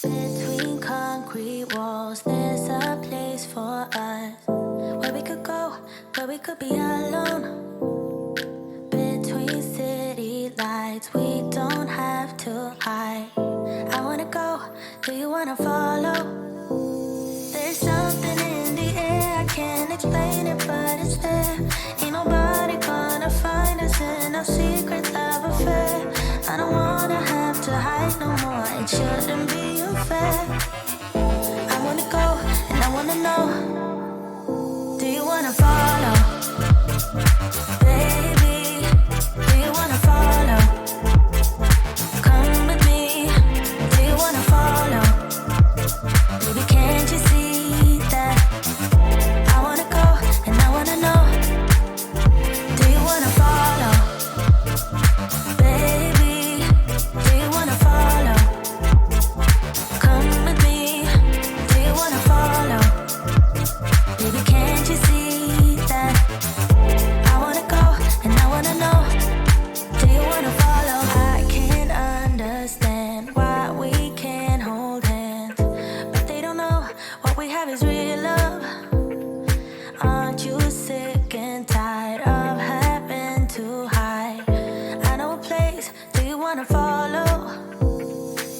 Between concrete walls, there's a place for us where we could go, where we could be alone. Between city lights, we don't have to hide. I wanna go, do you wanna follow? There's something in the air, I can't explain it, but it's there. Ain't nobody gonna find us in our secret love affair. I don't wanna have to hide no more, it shouldn't be unfair. I wanna go, and I wanna know, do you wanna follow? Baby, do you wanna follow? Come with me, do you wanna follow? Baby, can't you see that? I wanna go, and I wanna know, do you wanna follow? Baby, do you wanna follow? Come with me, do you wanna follow? Baby, can't you see that? I wanna go, and I wanna know, do you wanna follow? I can't understand why we can't hold hands, but they don't know what we have is real love. Aren't you sick and tired of having to hide? I know a place, do you wanna follow?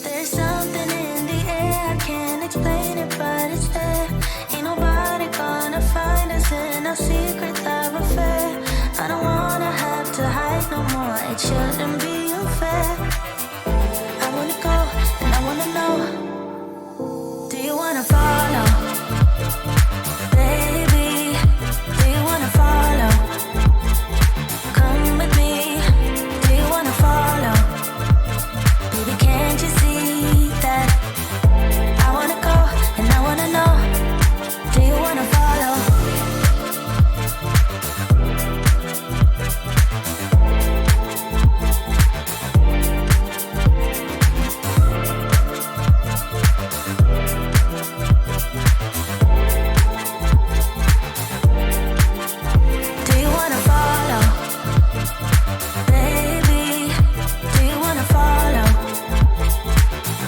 There's something in the air, I can't explain it, but it's there. Ain't nobody gonna find us in our secret love affair. I don't wanna have to hide no more, it shouldn't be unfair. I wanna go, and I wanna know, do you wanna follow? Baby, do you wanna follow? Come with me, do you wanna follow? Baby, can't you see that? I wanna go, and I wanna know, do you wanna follow? Do you wanna follow? Baby, do you wanna follow?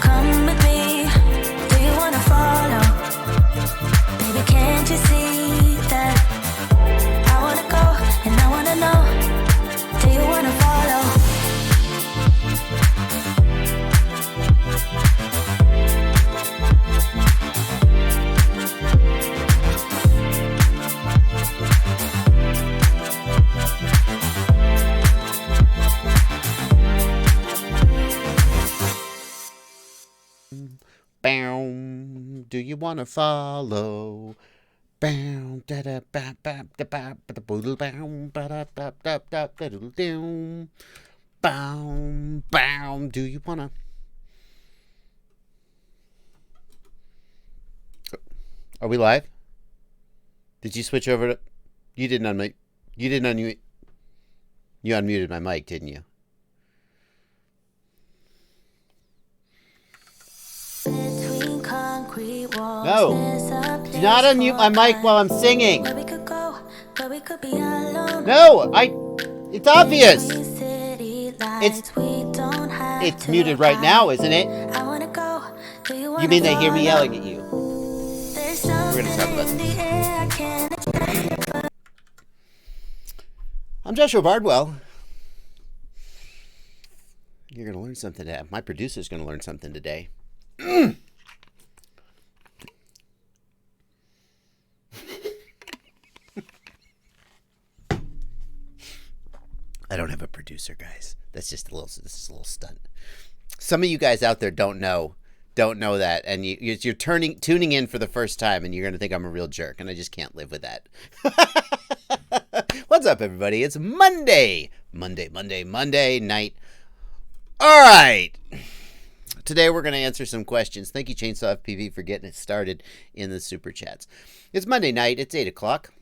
Come with me, do you wanna follow? Baby, can't you see that? I wanna go, and I wanna know, do you wanna follow? Bow. Do you wanna follow? Bow. Da da ba ba da ba ba da boodle bow ba da ba da da da doodle doom. Bow. Bow. Do you wanna? Are we live? Did you switch over to? You didn't unmute. You didn't unmute. You unmuted my mic, didn't you? Between concrete walls, No. there's a Do not place unmute for my mic us while I'm singing. where we could go, where we could be alone. No, it's obvious. Between city lights, we don't have It's to muted right hide. now, isn't it? I wanna go, do you wanna You mean they hear me follow? yelling at you? There's We're something gonna talk about in the air, I can't explain it, but I'm Joshua Bardwell. You're going to learn something today. My producer's going to learn something today. I don't have a producer, guys. This is a little stunt. Some of you guys out there don't know that, and you're tuning in for the first time, and you're going to think I'm a real jerk, and I just can't live with that. What's up, everybody? It's Monday night. All right. Today we're going to answer some questions. Thank you, Chainsaw FPV, for getting it started in the super chats. It's Monday night. It's 8 o'clock,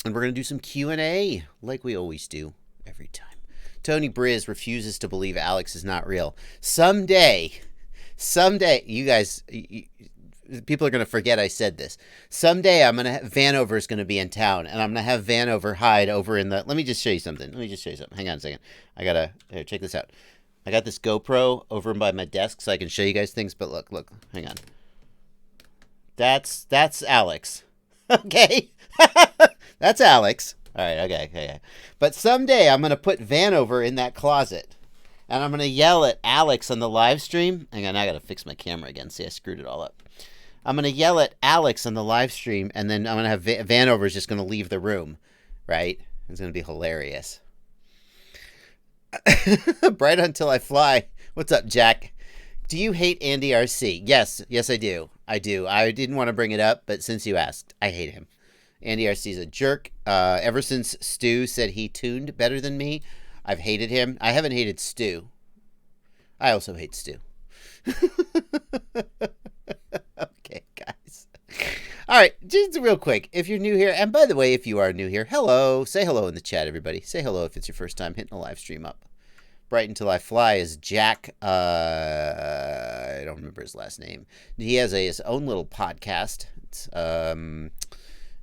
and we're going to do some Q&A like we always do every time. Tony Briz refuses to believe Alex is not real. Someday, you guys, people are going to forget I said this. Someday Vanover is going to be in town, and I'm going to have Vanover hide over in the, let me just show you something. Hang on a second. Here, check this out. I got this GoPro over by my desk so I can show you guys things, but look, hang on. That's Alex. Okay. That's Alex. All right, okay. But someday I'm going to put Vanover in that closet. And I'm going to yell at Alex on the live stream. Hang on, I got to fix my camera again. See, I screwed it all up. I'm going to yell at Alex on the live stream, and then I'm going to have Vanover's just going to leave the room, right? It's going to be hilarious. Bright until I fly. What's up, Jack? Do you hate Andy RC? Yes, I do. I didn't want to bring it up, but since you asked, I hate him. Andy RC is a jerk. Ever since Stu said he tuned better than me, I've hated him. I haven't hated Stu. I also hate Stu. Okay, guys. All right, just real quick. If you're new here, and by the way, if you are new here, hello. Say hello in the chat, everybody. Say hello if it's your first time hitting a live stream up. Bright Until I Fly is Jack. I don't remember his last name. He has his own little podcast. It's,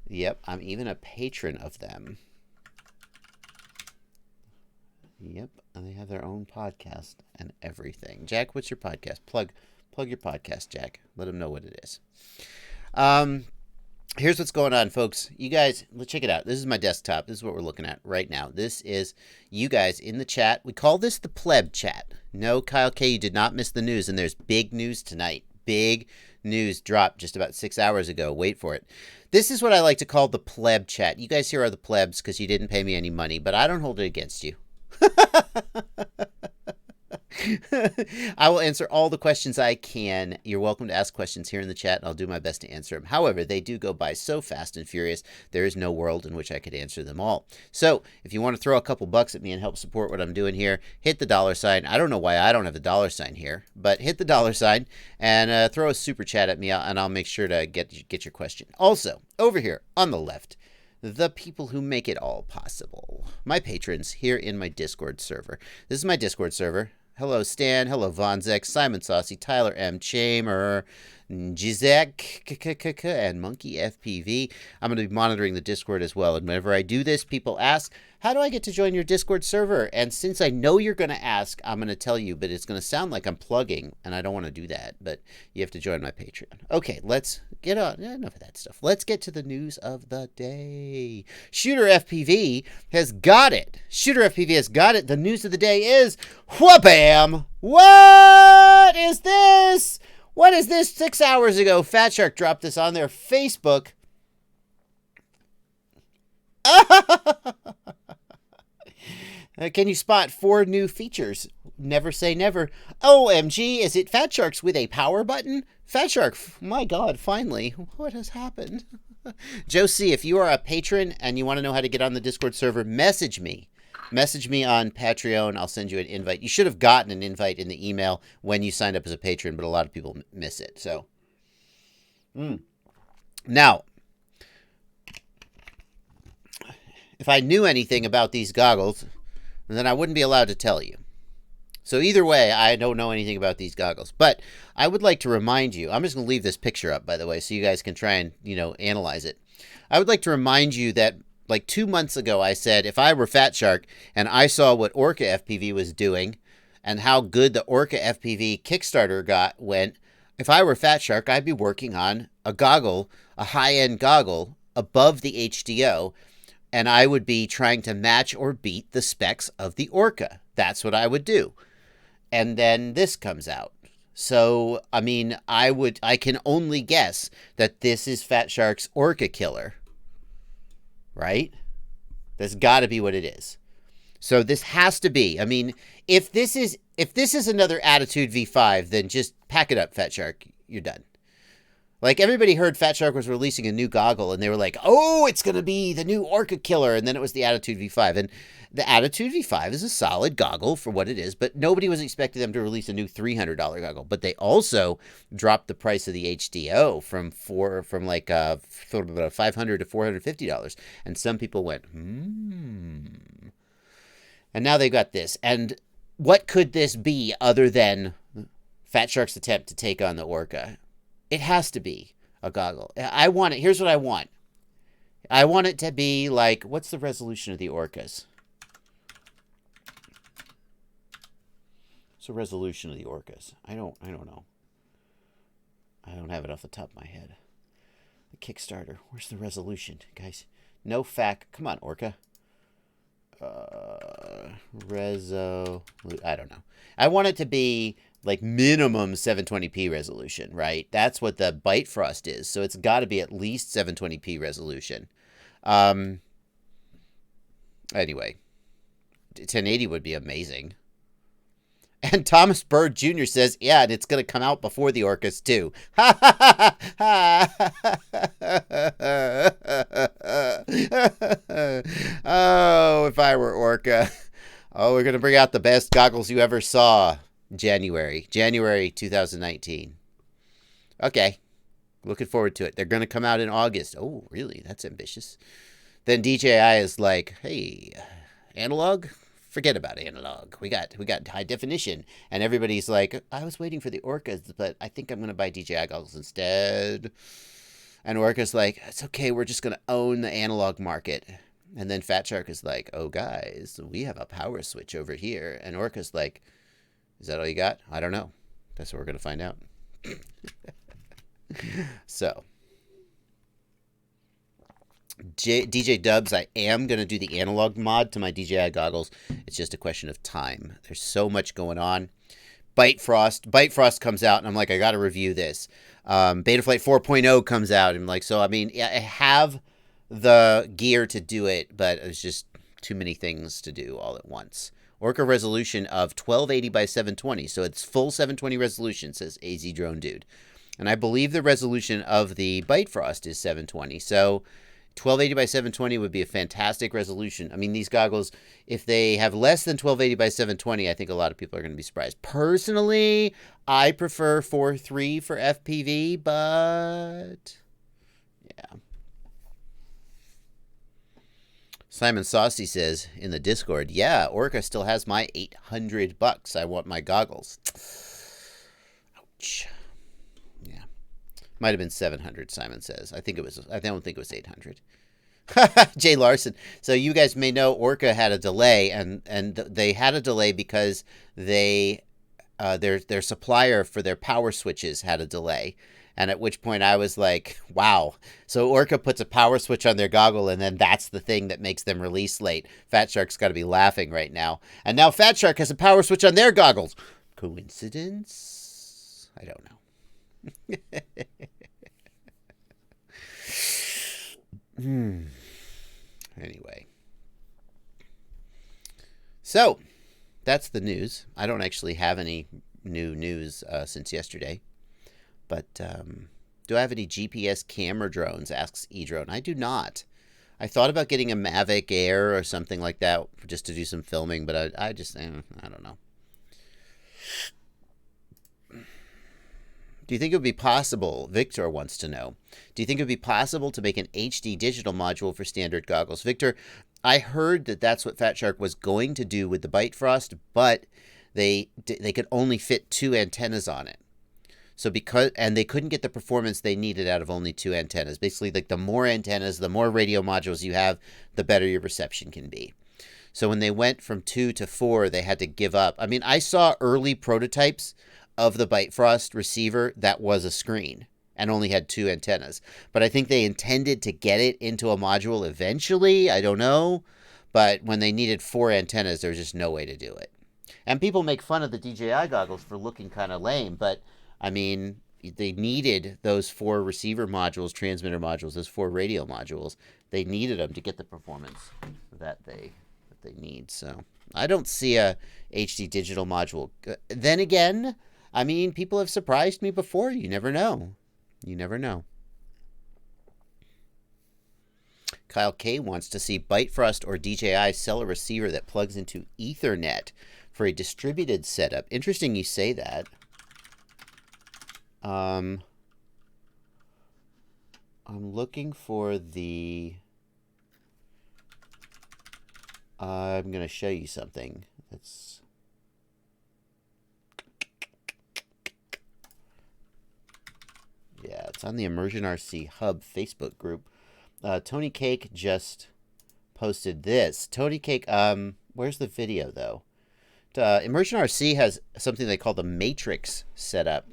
yep, I'm even a patron of them. Yep, and they have their own podcast and everything. Jack, what's your podcast? Plug your podcast, Jack. Let them know what it is. Here's what's going on, folks. You guys, let's check it out. This is my desktop. This is what we're looking at right now. This is you guys in the chat. We call this the pleb chat. No, Kyle K, you did not miss the news, and there's big news tonight. Big news dropped just about 6 hours ago. Wait for it. This is what I like to call the pleb chat. You guys here are the plebs because you didn't pay me any money, but I don't hold it against you. I will answer all the questions I can. You're welcome to ask questions here in the chat, and I'll do my best to answer them. However, they do go by so fast and furious, there is no world in which I could answer them all. So, if you want to throw a couple bucks at me and help support what I'm doing here, hit the dollar sign. I don't know why I don't have the dollar sign here, but hit the dollar sign and throw a super chat at me, and I'll make sure to get your question. Also, over here on the left, the people who make it all possible. My patrons here in my Discord server. This is my Discord server. Hello, Stan. Hello, Vonzek, Simon Saucy, Tyler M. Chamer, Jizek, and Monkey FPV. I'm going to be monitoring the Discord as well. And whenever I do this, people ask, how do I get to join your Discord server? And since I know you're going to ask, I'm going to tell you, but it's going to sound like I'm plugging, and I don't want to do that. But you have to join my Patreon. Okay, let's get on. Enough of that stuff. Let's get to the news of the day. Shooter FPV has got it. Shooter FPV has got it. The news of the day is, wha-bam! What is this? What is this? 6 hours ago, Fat Shark dropped this on their Facebook. Can you spot 4 new features? Never say never. OMG, is it Fat Sharks with a power button? Fat Shark, my God, finally. What has happened? Joe C., if you are a patron and you want to know how to get on the Discord server, message me. Message me on Patreon. I'll send you an invite. You should have gotten an invite in the email when you signed up as a patron, but a lot of people miss it. So, Now, if I knew anything about these goggles, then I wouldn't be allowed to tell you. So either way, I don't know anything about these goggles. But I would like to remind you, I'm just going to leave this picture up, by the way, so you guys can try and, analyze it. I would like to remind you that like 2 months ago, I said, if I were Fat Shark and I saw what Orca FPV was doing and how good the Orca FPV Kickstarter went, if I were Fat Shark, I'd be working on a goggle, a high-end goggle above the HDO, and I would be trying to match or beat the specs of the Orca. That's what I would do. And then this comes out. So, I mean, I can only guess that this is Fat Shark's Orca killer. Right? That's got to be what it is. So this has to be. I mean, if this is another Attitude V5, then just pack it up, Fat Shark. You're done. Like, everybody heard Fat Shark was releasing a new goggle, and they were like, oh, it's going to be the new Orca killer, and then it was the Attitude V5. And the Attitude V5 is a solid goggle for what it is, but nobody was expecting them to release a new $300 goggle. But they also dropped the price of the HDO from like $500 to $450. And some people went, And now they got this. And what could this be other than Fat Shark's attempt to take on the Orca? It has to be a goggle. I want it. Here's what I want. I want it to be like, what's the resolution of the Orcas? What's the resolution of the Orcas? I don't know. I don't have it off the top of my head. The Kickstarter. Where's the resolution, guys? No fact. Come on, Orca. I don't know. I want it to be like minimum 720p resolution, right? That's what the Bifrost is. So it's got to be at least 720p resolution. Anyway, 1080 would be amazing. And Thomas Bird Jr. says, yeah, and it's going to come out before the Orcas, too. Oh, if I were Orca. Oh, we're going to bring out the best goggles you ever saw. January 2019. Okay. Looking forward to it. They're going to come out in August. Oh, really? That's ambitious. Then DJI is like, hey, analog? Forget about analog. We got high definition. And everybody's like, I was waiting for the Orcas, but I think I'm going to buy DJI goggles instead. And Orca's like, it's okay. We're just going to own the analog market. And then Fat Shark is like, oh, guys, we have a power switch over here. And Orca's like, is that all you got? I don't know. That's what we're going to find out. So, DJ Dubs, I am going to do the analog mod to my DJI goggles. It's just a question of time. There's so much going on. Bifrost comes out, and I'm like, I got to review this. Betaflight 4.0 comes out, and I'm like, so, I mean, I have the gear to do it, but it's just too many things to do all at once. Orca resolution of 1280 by 720, so it's full 720 resolution, says AZ Drone Dude. And I believe the resolution of the Bifrost is 720, so 1280 by 720 would be a fantastic resolution. I mean, these goggles, if they have less than 1280 by 720, I think a lot of people are going to be surprised. Personally, I prefer 4.3 for FPV, but yeah. Simon Saucy says in the Discord, yeah, Orca still has my $800. I want my goggles. Ouch. Yeah. Might have been 700, Simon says. I don't think it was 800. Jay Larson. So you guys may know Orca had a delay, and they had a delay because their supplier for their power switches had a delay. And at which point I was like, wow. So Orca puts a power switch on their goggle, and then that's the thing that makes them release late. Fat Shark's got to be laughing right now. And now Fat Shark has a power switch on their goggles. Coincidence? I don't know. Anyway. So, that's the news. I don't actually have any new news since yesterday. But do I have any GPS camera drones, asks eDrone. I do not. I thought about getting a Mavic Air or something like that just to do some filming, but I don't know. Do you think it would be possible, Victor wants to know, do you think it would be possible to make an HD digital module for standard goggles? Victor, I heard that that's what Fat Shark was going to do with the Bifrost, but they could only fit 2 antennas on it. So and they couldn't get the performance they needed out of only 2 antennas. Basically, like the more antennas, the more radio modules you have, the better your reception can be. So when they went from 2 to 4, they had to give up. I mean, I saw early prototypes of the Bifrost receiver that was a screen and only had 2 antennas. But I think they intended to get it into a module eventually. I don't know. But when they needed 4 antennas, there was just no way to do it. And people make fun of the DJI goggles for looking kind of lame, but I mean, they needed those 4 receiver modules, transmitter modules, those 4 radio modules. They needed them to get the performance that they need. So I don't see a HD digital module. Then again, I mean, people have surprised me before. You never know. You never know. Kyle K wants to see Bifrost or DJI sell a receiver that plugs into Ethernet for a distributed setup. Interesting you say that. I'm looking for the... I'm going to show you something. That's... Yeah, it's on the Immersion RC Hub Facebook group. Tony Cake just posted this. Tony Cake, where's the video, though? Immersion RC has something they call the Matrix setup,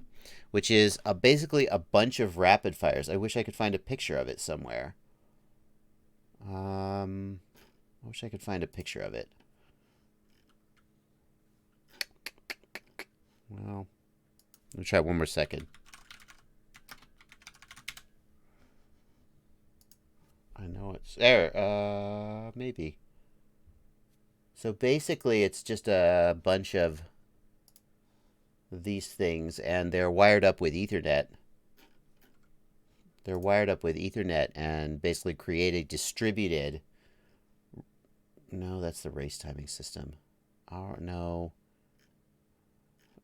which is basically a bunch of rapid fires. I wish I could find a picture of it somewhere. I wish I could find a picture of it. Well, let me try one more second. I know it's there. Maybe. So basically, it's just a bunch of these things, and they're wired up with Ethernet. They're wired up with Ethernet and basically create a distributed... No, that's the race timing system. Oh, no.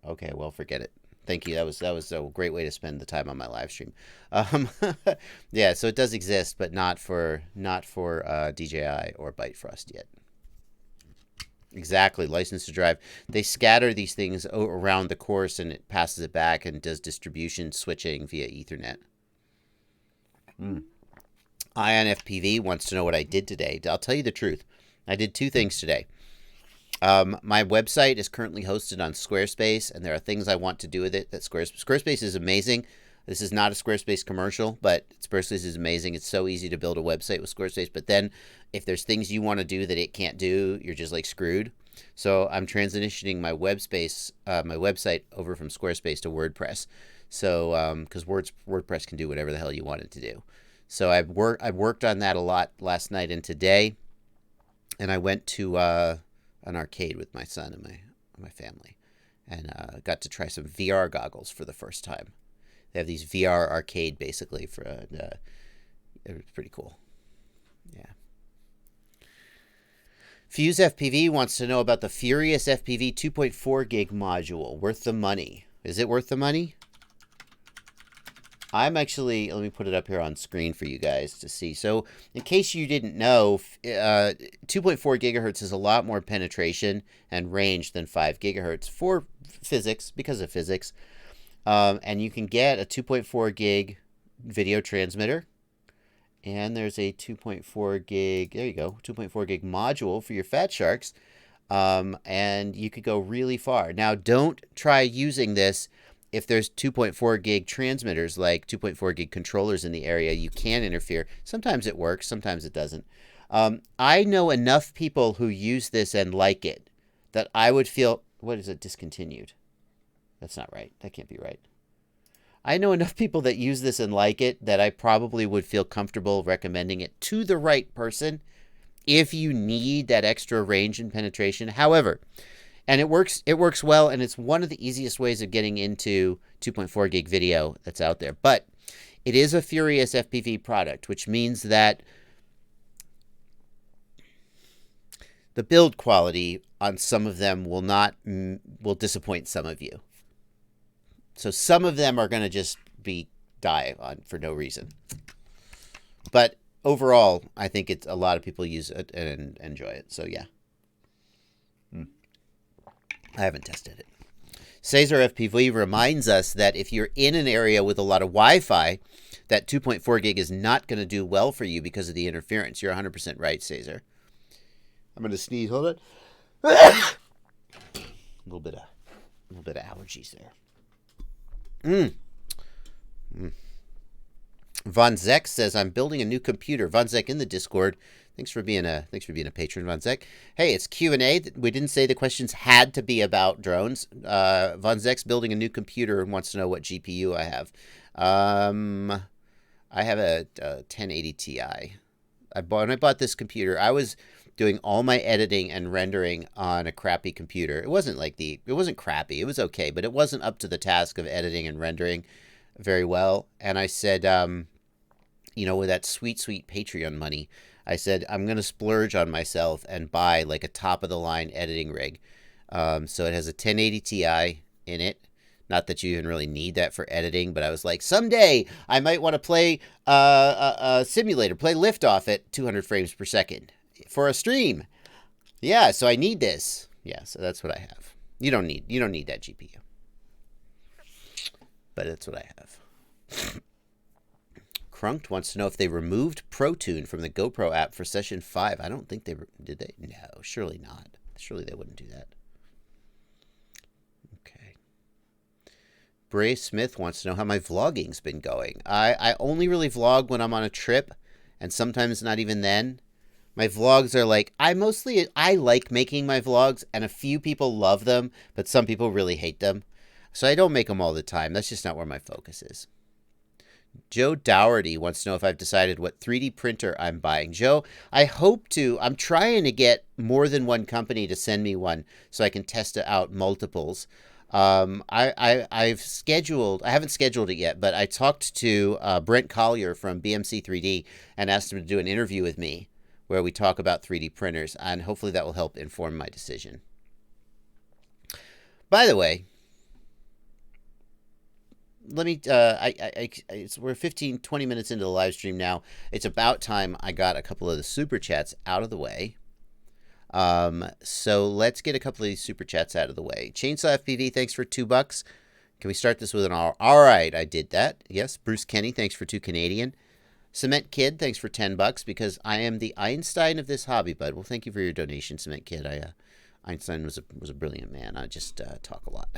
Okay, well, forget it. Thank you. That was a great way to spend the time on my live stream. Yeah, so it does exist, but not for DJI or Bitefrost yet. Exactly, license to drive. They scatter these things around the course, and it passes it back and does distribution switching via Ethernet. Ion FPV wants to know what I did today. I'll tell you the truth. I did two things today. My website is currently hosted on Squarespace, and there are things I want to do with it. That Squarespace is amazing. This is not a Squarespace commercial, but Squarespace is amazing. It's so easy to build a website with Squarespace. But then if there's things you want to do that it can't do, you're just like screwed. So I'm transitioning my website over from Squarespace to WordPress. So because WordPress can do whatever the hell you want it to do. So I've worked on that a lot last night and today, and I went to an arcade with my son and my family, and got to try some VR goggles for the first time. They have these VR arcade basically for it was pretty cool. Yeah. Fuse FPV wants to know about the Furious FPV 2.4 gig module. Worth the money? Is it worth the money? I'm actually, let me put it up here on screen for you guys to see. So in case you didn't know, 2.4 gigahertz is a lot more penetration and range than 5 gigahertz for physics, because of physics. And you can get a 2.4 gig video transmitter. And there's a 2.4 gig, there you go, 2.4 gig module for your Fat Sharks. And you could go really far. Now, don't try using this if there's 2.4 gig transmitters, like 2.4 gig controllers in the area. You can interfere. Sometimes it works, sometimes it doesn't. I know enough people who use this and like it that I would feel, what is it, discontinued? That's not right. That can't be right. I know enough people that use this and like it that I probably would feel comfortable recommending it to the right person if you need that extra range and penetration. However, and it works well, and it's one of the easiest ways of getting into 2.4 gig video that's out there. But it is a Furious FPV product, which means that the build quality on some of them will disappoint some of you. So some of them are going to just die on for no reason. But overall, I think a lot of people use it and enjoy it. So yeah. I haven't tested it. Cesar FPV reminds us that if you're in an area with a lot of Wi-Fi, that 2.4 gig is not going to do well for you because of the interference. You're 100% right, Cesar. I'm going to sneeze. Hold it. A little bit of allergies there. Von Zek says, I'm building a new computer. Von Zek in the Discord. Thanks for being a patron, Von Zek. Hey, it's Q&A. We didn't say the questions had to be about drones. Von Zek's building a new computer and wants to know what GPU I have. I have a 1080 Ti. When I bought this computer, I was doing all my editing and rendering on a crappy computer. It wasn't crappy. It was okay, but it wasn't up to the task of editing and rendering very well. And I said, with that sweet, sweet Patreon money, I said, I'm going to splurge on myself and buy like a top-of-the-line editing rig. So it has a 1080 Ti in it. Not that you even really need that for editing, but I was like, someday I might want to play a simulator, play Liftoff at 200 frames per second for a stream. Yeah, so I need this. Yeah, so that's what I have. You don't need that GPU. But that's what I have. Crunked wants to know if they removed ProTune from the GoPro app for session 5. I don't think did they? No, surely not. Surely they wouldn't do that. Bray Smith wants to know how my vlogging's been going. I only really vlog when I'm on a trip, and sometimes not even then. My vlogs are like, I like making my vlogs, and a few people love them, but some people really hate them. So I don't make them all the time. That's just not where my focus is. Joe Dougherty wants to know if I've decided what 3D printer I'm buying. Joe, I hope to. I'm trying to get more than one company to send me one so I can test out multiples. I've scheduled, I haven't scheduled it yet, but I talked to Brent Collier from BMC 3D and asked him to do an interview with me where we talk about 3D printers, and hopefully that will help inform my decision. By the way, let me, we're 15-20 minutes into the live stream now. It's about time I got a couple of the super chats out of the way. So let's get a couple of these super chats out of the way. Chainsaw FPV, thanks for $2. Can we start this with an all right? I did that. Yes. Bruce Kenny, thanks for $2 Canadian. Cement Kid, thanks for $10 because I am the Einstein of this hobby, bud. Well, thank you for your donation, Cement Kid. Einstein was a brilliant man. I just talk a lot.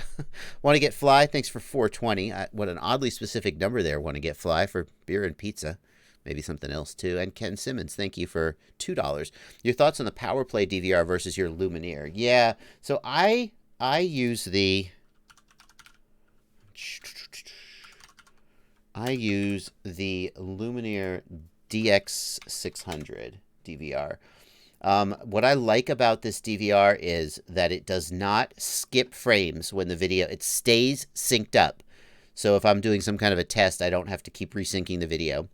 Want to Get Fly, thanks for $4.20. What an oddly specific number there. Want to Get Fly for beer and pizza. Maybe something else too. And Ken Simmons, thank you for $2. Your thoughts on the PowerPlay DVR versus your Lumineer? Yeah, so I use the Lumineer DX600 DVR. What I like about this DVR is that it does not skip frames when the video, it stays synced up. So if I'm doing some kind of a test, I don't have to keep resyncing the video.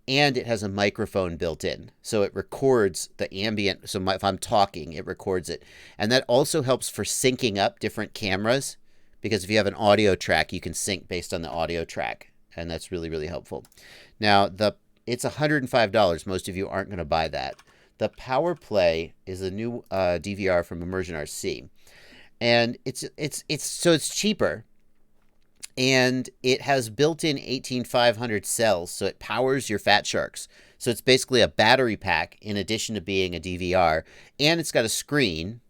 And it has a microphone built in, so it records the ambient. So if I'm talking, it records it. And that also helps for syncing up different cameras, because if you have an audio track, you can sync based on the audio track. And that's really, really helpful. Now, it's $105. Most of you aren't going to buy that. The PowerPlay is a new DVR from Immersion RC. And it's cheaper. And it has built-in 18500 cells, so it powers your Fat Sharks. So it's basically a battery pack in addition to being a DVR, and it's got a screen.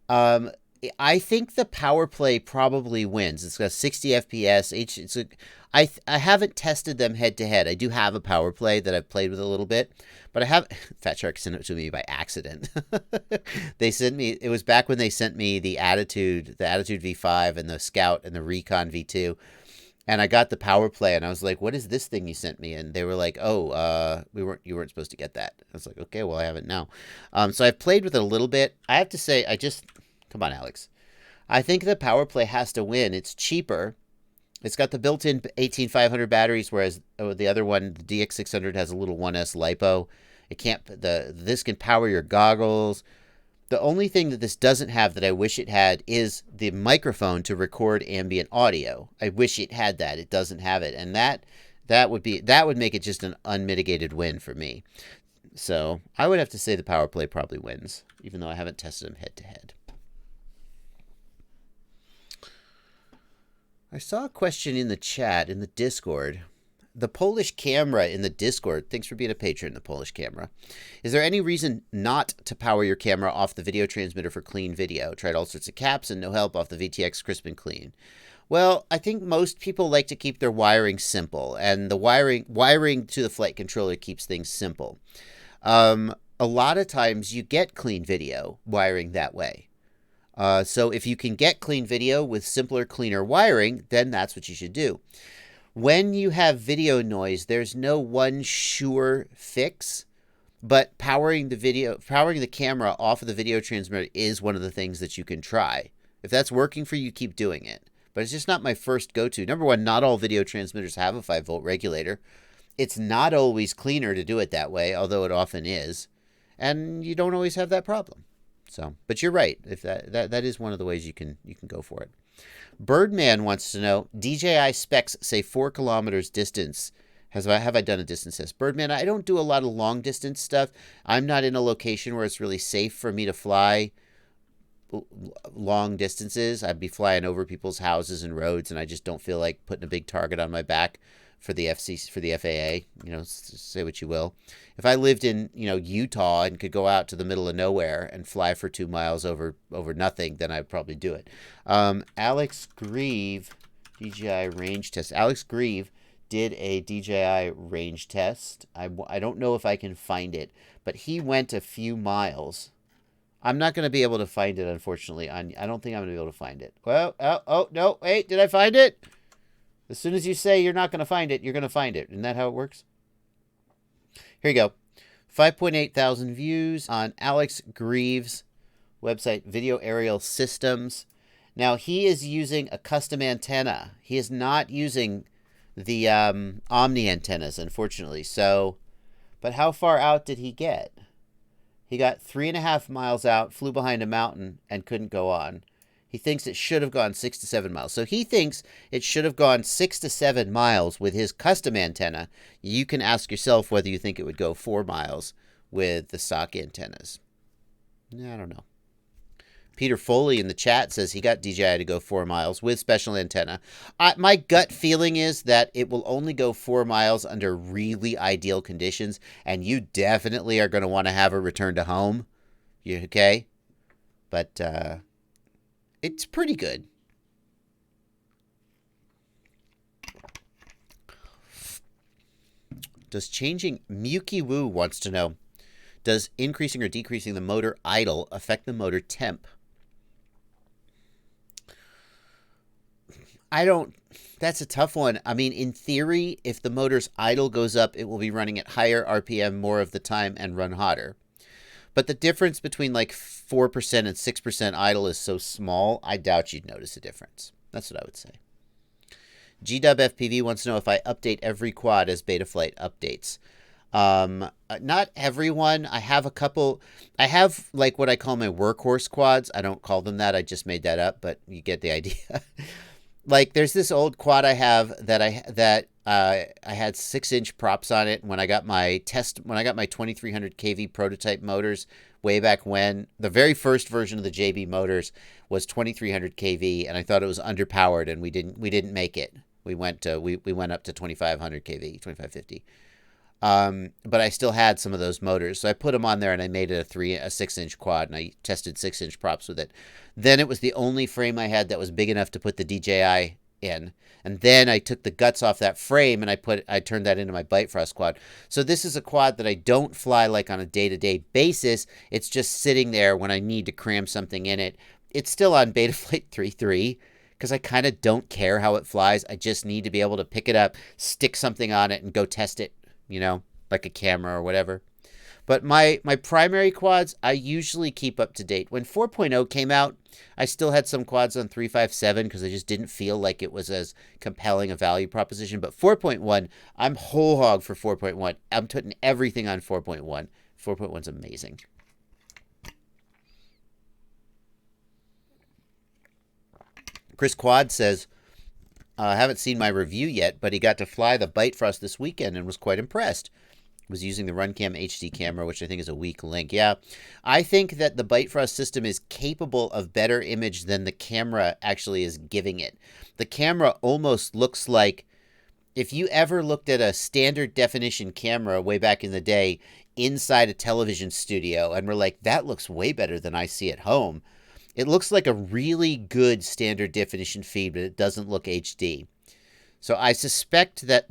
I think the PowerPlay probably wins. It's got 60 FPS. I haven't tested them head-to-head. I do have a PowerPlay that I've played with a little bit, but I have Fat Shark sent it to me by accident. They sent me, it was back when they sent me the Attitude V5 and the Scout and the Recon V2, and I got the PowerPlay and I was like, "What is this thing you sent me?" And they were like, "Oh, you weren't supposed to get that." I was like, "Okay, well I have it now." So I've played with it a little bit. I have to say, come on, Alex. I think the PowerPlay has to win. It's cheaper. It's got the built-in 18500 batteries, whereas the other one, the DX600, has a little 1S LiPo. This can power your goggles. The only thing that this doesn't have that I wish it had is the microphone to record ambient audio. I wish it had that. It doesn't have it, and that would make it just an unmitigated win for me. So I would have to say the PowerPlay probably wins, even though I haven't tested them head-to-head. I saw a question in the chat, in the Discord. The Polish Camera in the Discord, thanks for being a patron, the Polish Camera. Is there any reason not to power your camera off the video transmitter for clean video? Tried all sorts of caps and no help off the VTX crisp and clean. Well, I think most people like to keep their wiring simple, and the wiring to the flight controller keeps things simple. A lot of times you get clean video wiring that way. So if you can get clean video with simpler, cleaner wiring, then that's what you should do. When you have video noise, there's no one sure fix, but powering the camera off of the video transmitter is one of the things that you can try. If that's working for you, keep doing it. But it's just not my first go-to. Number one, not all video transmitters have a 5-volt regulator. It's not always cleaner to do it that way, although it often is. And you don't always have that problem. So, but you're right. If that is one of the ways you can go for it. Birdman wants to know, DJI specs say 4 kilometers distance. Have I done a distance test? Birdman, I don't do a lot of long distance stuff. I'm not in a location where it's really safe for me to fly long distances. I'd be flying over people's houses and roads, and I just don't feel like putting a big target on my back for the FAA. You know, say what you will. If I lived in, Utah and could go out to the middle of nowhere and fly for 2 miles over nothing, then I'd probably do it. Alex Grieve, DJI range test. Alex Grieve did a DJI range test. I don't know if I can find it, but he went a few miles. I'm not going to be able to find it, unfortunately. I don't think I'm going to be able to find it. Well, oh, no, wait, did I find it? As soon as you say you're not going to find it, you're going to find it. Isn't that how it works? Here you go. 5.8 thousand views on Alex Grieve's website, Video Aerial Systems. Now, he is using a custom antenna. He is not using the Omni antennas, unfortunately. So, but how far out did he get? He got 3.5 miles out, flew behind a mountain, and couldn't go on. He thinks it should have gone 6 to 7 miles. So he thinks it should have gone 6 to 7 miles with his custom antenna. You can ask yourself whether you think it would go 4 miles with the stock antennas. I don't know. Peter Foley in the chat says he got DJI to go 4 miles with special antenna. My gut feeling is that it will only go 4 miles under really ideal conditions, and you definitely are going to want to have a return to home. You okay? But it's pretty good. Does changing Muki Woo wants to know, does increasing or decreasing the motor idle affect the motor temp? That's a tough one. I mean, in theory, if the motor's idle goes up, it will be running at higher RPM more of the time and run hotter. But the difference between like 4% and 6% idle is so small, I doubt you'd notice a difference. That's what I would say. GWFPV wants to know if I update every quad as Betaflight updates. Not everyone. I have a couple. I have like what I call my workhorse quads. I don't call them that. I just made that up, but you get the idea. Like there's this old quad I have that I had 6-inch props on it when I got my 2300 kV prototype motors way back when. The very first version of the JB motors was 2300 kV, and I thought it was underpowered, and we didn't make it. We went up to 2500 kV, 2550. But I still had some of those motors, so I put them on there and I made it a 6-inch quad, and I tested 6-inch props with it. Then it was the only frame I had that was big enough to put the DJI in, and then I took the guts off that frame and I turned that into my Bitefrost quad. So this is a quad that I don't fly like on a day-to-day basis. It's just sitting there when I need to cram something in it. It's still on Betaflight 3.3 because I kind of don't care how it flies. I just need to be able to pick it up, stick something on it, and go test it. You know, like a camera or whatever. But my primary quads, I usually keep up to date. When 4.0 came out, I still had some quads on 357 because I just didn't feel like it was as compelling a value proposition. But 4.1, I'm whole hog for 4.1. I'm putting everything on 4.1. 4.1's amazing. Chris Quad says, I haven't seen my review yet, but he got to fly the Bitefrost this weekend and was quite impressed. Was using the RunCam HD camera, which I think is a weak link. Yeah, I think that the Bitefrost system is capable of better image than the camera actually is giving it. The camera almost looks like, if you ever looked at a standard definition camera way back in the day inside a television studio and were like, that looks way better than I see at home. It looks like a really good standard definition feed, but it doesn't look HD. So I suspect that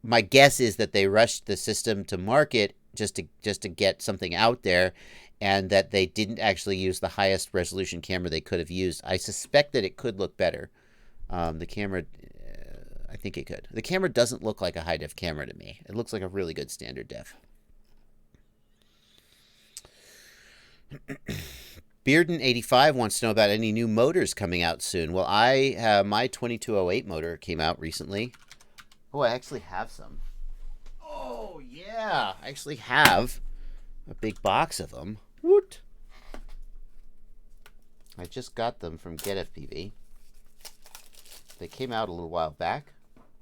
my guess is that they rushed the system to market just to get something out there, and that they didn't actually use the highest resolution camera they could have used. I suspect that it could look better. The camera, I think it could. The camera doesn't look like a high def camera to me. It looks like a really good standard def. Bearden85 wants to know about any new motors coming out soon. Well, my 2208 motor came out recently. Oh, I actually have some. Oh, yeah. I actually have a big box of them. Woot. I just got them from GetFPV. They came out a little while back.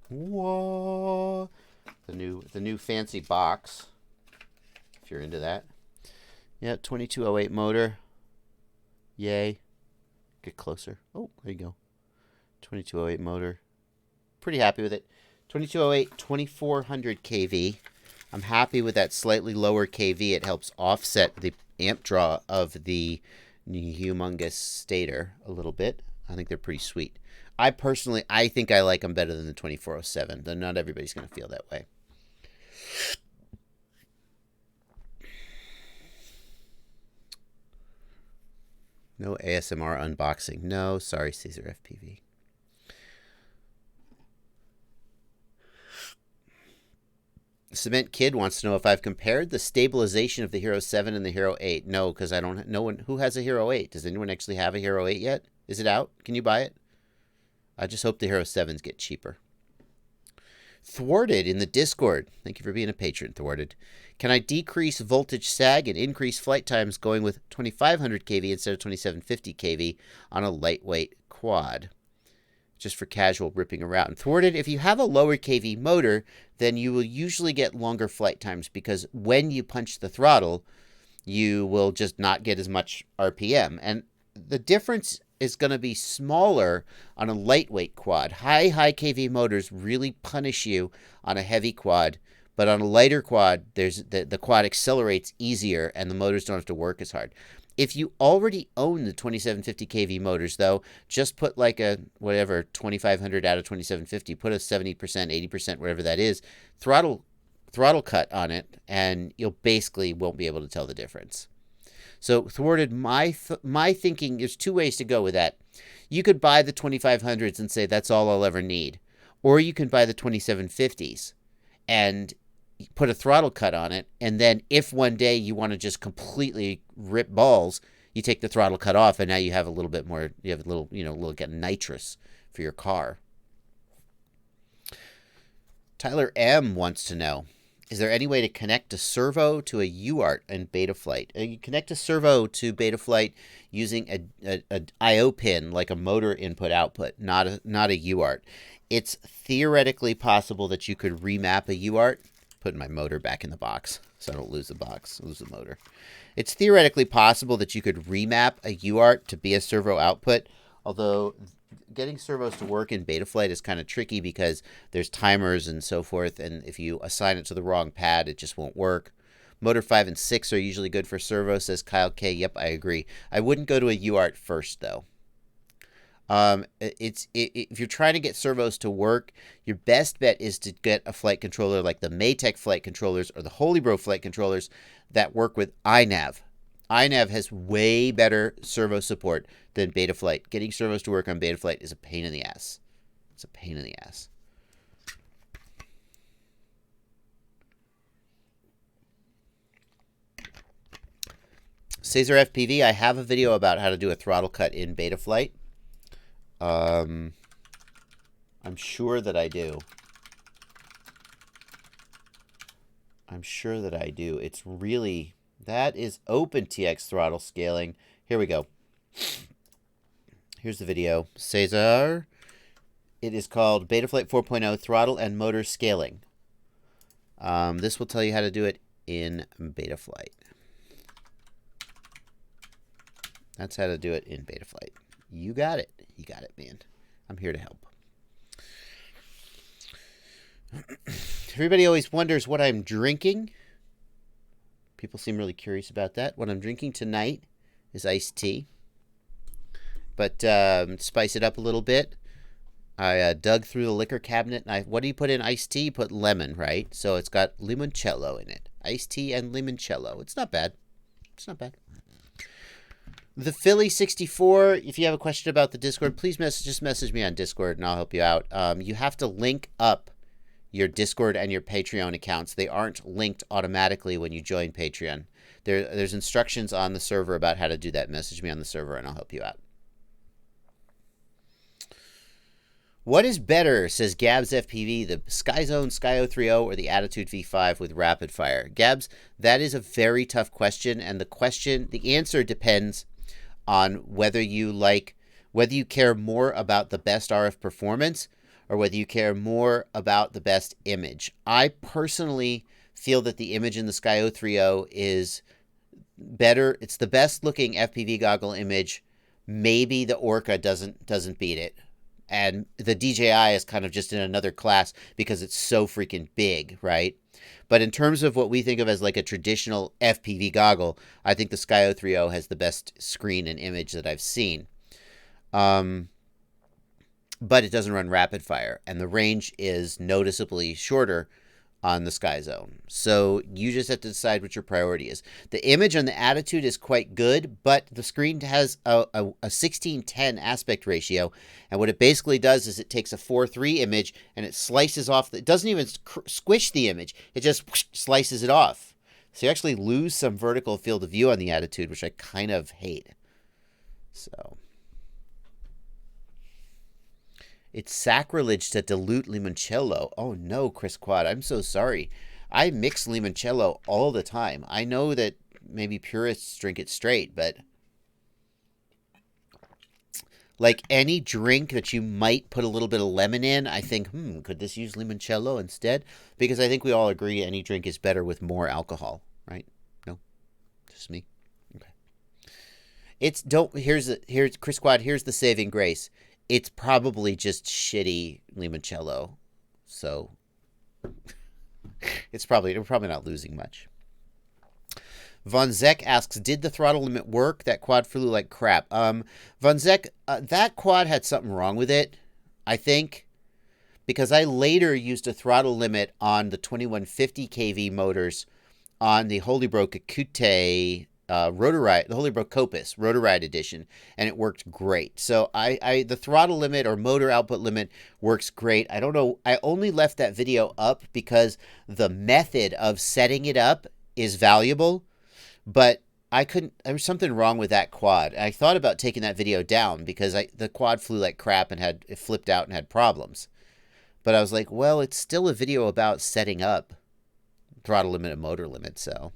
Whoa. The new fancy box, if you're into that. Yeah, 2208 motor. Yay. Get closer. Oh, there you go. 2208 motor. Pretty happy with it. 2208, 2400 kV. I'm happy with that slightly lower kV. It helps offset the amp draw of the humongous stator a little bit. I think they're pretty sweet. I think I like them better than the 2407, though not everybody's going to feel that way. No ASMR unboxing. No, sorry, Caesar FPV. Cement Kid wants to know if I've compared the stabilization of the Hero 7 and the Hero 8. No, because I don't. No one who has a Hero 8. Does anyone actually have a Hero 8 yet? Is it out? Can you buy it? I just hope the Hero 7s get cheaper. Thwarted in the Discord. Thank you for being a patron, Thwarted. Can I decrease voltage sag and increase flight times going with 2500 kV instead of 2750 kV on a lightweight quad? Just for casual ripping around. Thwarted, if you have a lower kV motor, then you will usually get longer flight times because when you punch the throttle, you will just not get as much RPM. And the difference is going to be smaller on a lightweight quad. High kV motors really punish you on a heavy quad, but on a lighter quad, the quad accelerates easier and the motors don't have to work as hard. If you already own the 2750 kV motors, though, just put like a, whatever, 2500 out of 2750, put a 70%, 80%, whatever that is, throttle cut on it, and you'll basically won't be able to tell the difference. So, Thwarted, my thinking, there's two ways to go with that. You could buy the 2500s and say, that's all I'll ever need. Or you can buy the 2750s and put a throttle cut on it, and then if one day you want to just completely rip balls, you take the throttle cut off, and now you have a little bit more, you have a little get nitrous for your car. Tyler M wants to know, is there any way to connect a servo to a UART in Betaflight? You connect a servo to Betaflight using a I/O pin, like a motor input-output, not a UART. It's theoretically possible that you could remap a UART. Putting my motor back in the box so I don't lose the motor. It's theoretically possible that you could remap a UART to be a servo output, although getting servos to work in Betaflight is kind of tricky because there's timers and so forth, and if you assign it to the wrong pad, it just won't work. Motor 5 and 6 are usually good for servo, says Kyle K. Yep, I agree. I wouldn't go to a UART first, though. If you're trying to get servos to work, your best bet is to get a flight controller like the Maytech flight controllers or the Holybro flight controllers that work with iNav. iNav has way better servo support than Betaflight. Getting servos to work on Betaflight is a pain in the ass. It's a pain in the ass. Caesar FPV, I have a video about how to do a throttle cut in Betaflight. I'm sure that I do. It's really, that is OpenTX throttle scaling. Here we go. Here's the video. Cesar. It is called Betaflight 4.0 Throttle and Motor Scaling. This will tell you how to do it in Betaflight. That's how to do it in Betaflight. You got it. You got it, man. I'm here to help. Everybody always wonders what I'm drinking. People seem really curious about that. What I'm drinking tonight is iced tea. But spice it up a little bit. I dug through the liquor cabinet. And what do you put in iced tea? You put lemon, right? So it's got limoncello in it. Iced tea and limoncello. It's not bad. It's not bad. The Philly 64, if you have a question about the Discord, please just message me on Discord and I'll help you out. You have to link up your Discord and your Patreon accounts. They aren't linked automatically when you join Patreon. There's instructions on the server about how to do that. Message me on the server and I'll help you out. What is better, says Gabs FPV, the Skyzone Sky 030 or the Attitude V5 with rapid fire? Gabs, that is a very tough question, and the answer depends on whether you care more about the best RF performance or whether you care more about the best image. I personally feel that the image in the Sky 030 is better. It's the best looking FPV goggle image. Maybe the Orca doesn't beat it. And the DJI is kind of just in another class because it's so freaking big, right? But in terms of what we think of as like a traditional FPV goggle, I think the Sky 030 has the best screen and image that I've seen. but it doesn't run rapid fire, and the range is noticeably shorter on the Sky Zone. So you just have to decide what your priority is. The image on the Attitude is quite good, but the screen has a 16:10 aspect ratio, and what it basically does is it takes a 4:3 image and it slices off. It doesn't even squish the image; it just slices it off. So you actually lose some vertical field of view on the Attitude, which I kind of hate. So it's sacrilege to dilute limoncello. Oh no, Chris Quad, I'm so sorry. I mix limoncello all the time. I know that maybe purists drink it straight, but like any drink that you might put a little bit of lemon in, I think, could this use limoncello instead? Because I think we all agree any drink is better with more alcohol, right? No, just me. Okay. Here's Chris Quad. Here's the saving grace. It's probably just shitty limoncello, so we're probably not losing much. Von Zek asks, did the throttle limit work? That quad flew like crap. Von Zek, that quad had something wrong with it, I think, because I later used a throttle limit on the 2150 kV motors on the Holybro Kakute Rotor Riot, the Holybro Copus Rotor Riot edition, and it worked great. So the throttle limit or motor output limit works great. I don't know. I only left that video up because the method of setting it up is valuable, but there was something wrong with that quad. I thought about taking that video down because the quad flew like crap and it flipped out and had problems. But I was like, well, it's still a video about setting up throttle limit and motor limit, so.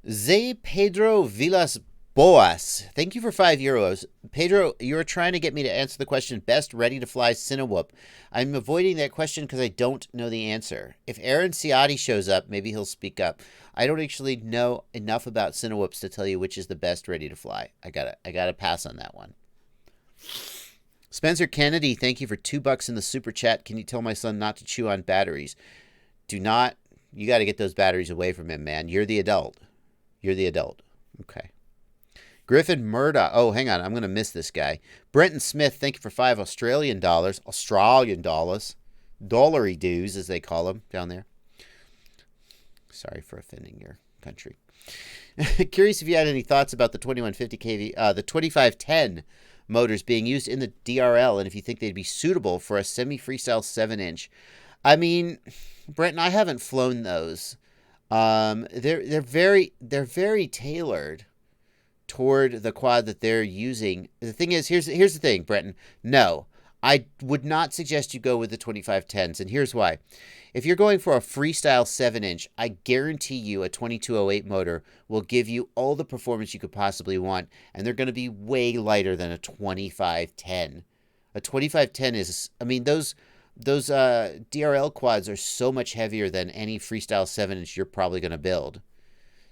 Zé Pedro Villas Boas, thank you for €5. Pedro, you're trying to get me to answer the question, best ready-to-fly Cinewhoop. I'm avoiding that question because I don't know the answer. If Aaron Ciotti shows up, maybe he'll speak up. I don't actually know enough about Cinewhoops to tell you which is the best ready-to-fly. I gotta pass on that one. Spencer Kennedy, thank you for $2 in the super chat. Can you tell my son not to chew on batteries? Do not. You got to get those batteries away from him, man. You're the adult. You're the adult. Okay. Griffin Murdoch. Oh, hang on. I'm going to miss this guy. Brenton Smith, thank you for $5 Australian dollars. Australian dollars. Dollary dues, as they call them down there. Sorry for offending your country. Curious if you had any thoughts about the 2150 kV, the 2510 motors being used in the DRL, and if you think they'd be suitable for a semi-freestyle 7-inch. I mean, Brenton, I haven't flown those. They're very tailored toward the quad that they're using. The thing is, here's the thing, Brenton. No, I would not suggest you go with the 2510s, and here's why. If you're going for a freestyle 7-inch, I guarantee you a 2208 motor will give you all the performance you could possibly want, and they're going to be way lighter than a 2510. A 2510 is, I mean, those DRL quads are so much heavier than any freestyle 7-inch you're probably going to build.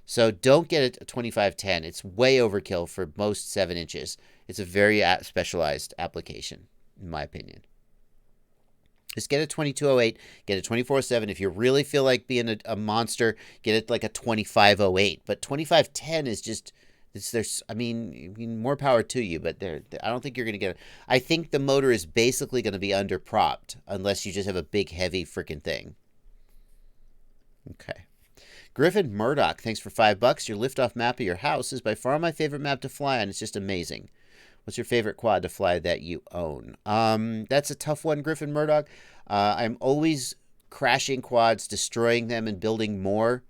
So don't get a 2510. It's way overkill for most 7-inches. It's a very specialized application, in my opinion. Just get a 2208, get a 2407. If you really feel like being a monster, get it like a 2508. But 2510 is just, I mean, more power to you, but I don't think you're going to get it. I think the motor is basically going to be under-propped unless you just have a big, heavy freaking thing. Okay. Griffin Murdoch, thanks for $5. Your liftoff map of your house is by far my favorite map to fly on. It's just amazing. What's your favorite quad to fly that you own? That's a tough one, Griffin Murdoch. I'm always crashing quads, destroying them, and building more.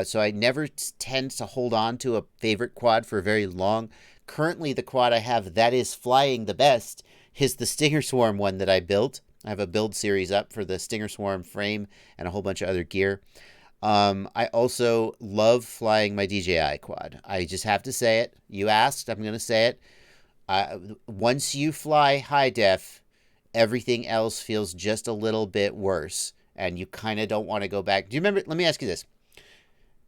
So I never tend to hold on to a favorite quad for very long. Currently, the quad I have that is flying the best is the Stinger Swarm one that I built. I have a build series up for the Stinger Swarm frame and a whole bunch of other gear. I also love flying my DJI quad. I just have to say it. You asked, I'm going to say it. Once you fly high def, everything else feels just a little bit worse, and you kind of don't want to go back. Do you remember? Let me ask you this.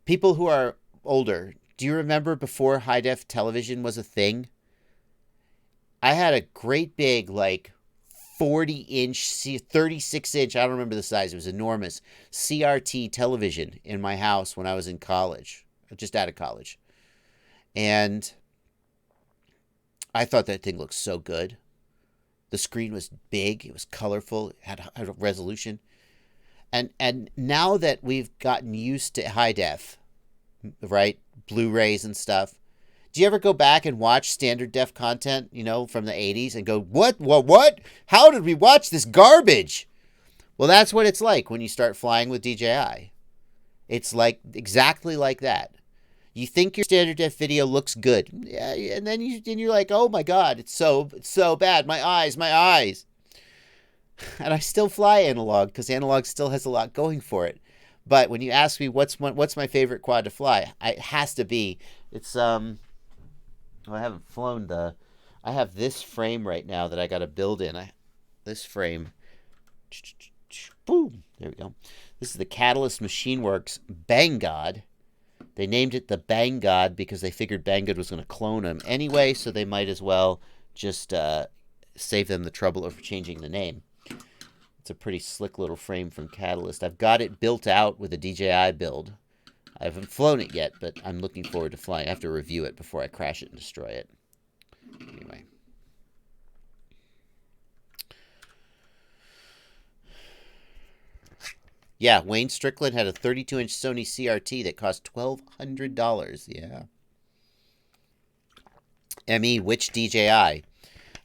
People who are older, do you remember before high def television was a thing? I had a great big, like, 40-inch, 36-inch, I don't remember the size, it was enormous, CRT television in my house when I was in college, just out of college. And I thought that thing looked so good. The screen was big. It was colorful. It had a resolution. And now that we've gotten used to high def, right, Blu-rays and stuff, do you ever go back and watch standard def content, from the 80s and go, what? How did we watch this garbage? Well, that's what it's like when you start flying with DJI. It's like exactly like that. You think your standard def video looks good, yeah, and then you're like, oh my God, it's so bad. My eyes. And I still fly analog because analog still has a lot going for it. But when you ask me what's my favorite quad to fly, it has to be I haven't flown I have this frame right now that I got to build in. This frame. Boom. There we go. This is the Catalyst Machine Works Bang God. They named it the Bang God because they figured Banggood was going to clone him anyway, so they might as well just save them the trouble of changing the name. It's a pretty slick little frame from Catalyst. I've got it built out with a DJI build. I haven't flown it yet, but I'm looking forward to flying. I have to review it before I crash it and destroy it. Anyway. Yeah, Wayne Strickland had a 32-inch Sony CRT that cost $1,200. Yeah. ME, which DJI?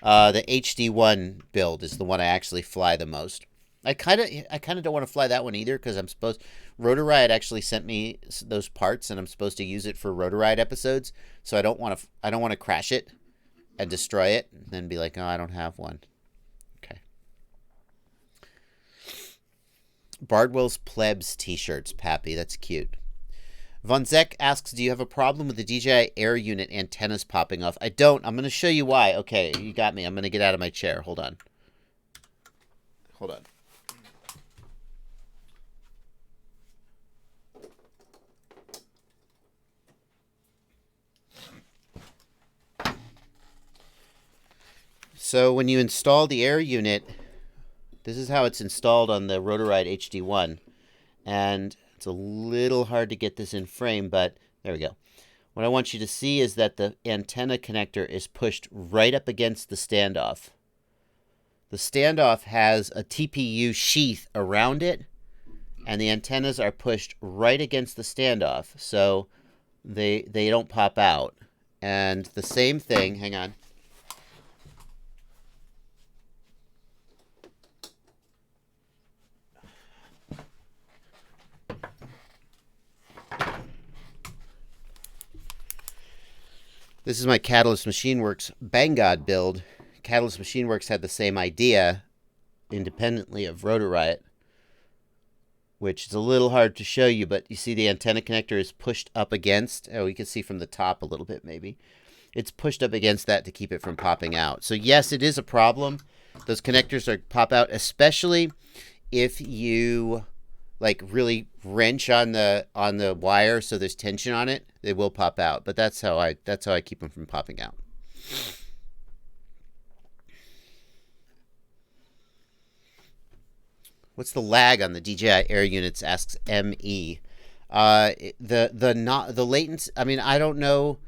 The HD1 build is the one I actually fly the most. I kind of don't want to fly that one either because Rotor Riot actually sent me those parts and I'm supposed to use it for Rotor Riot episodes. So I don't want to crash it and destroy it and then be like, oh, I don't have one. Okay. Bardwell's Plebs t-shirts, Pappy. That's cute. Von Zeck asks, do you have a problem with the DJI Air unit antennas popping off? I don't. I'm going to show you why. Okay, you got me. I'm going to get out of my chair. Hold on. So when you install the Air unit, this is how it's installed on the Rotor Riot HD1. And it's a little hard to get this in frame, but there we go. What I want you to see is that the antenna connector is pushed right up against the standoff. The standoff has a TPU sheath around it, and the antennas are pushed right against the standoff, so they don't pop out. And the same thing, hang on. This is my Catalyst Machine Works Bang God build. Catalyst Machine Works had the same idea independently of Rotor Riot, which is a little hard to show you, but you see the antenna connector is pushed up against. Oh, you can see from the top a little bit maybe. It's pushed up against that to keep it from popping out. So yes, it is a problem. Those connectors pop out, especially if you really wrench on the wire so there's tension on it. They will pop out, but that's how I keep them from popping out. What's the lag on the DJI Air units? Asks ME. The latency. I mean, I don't know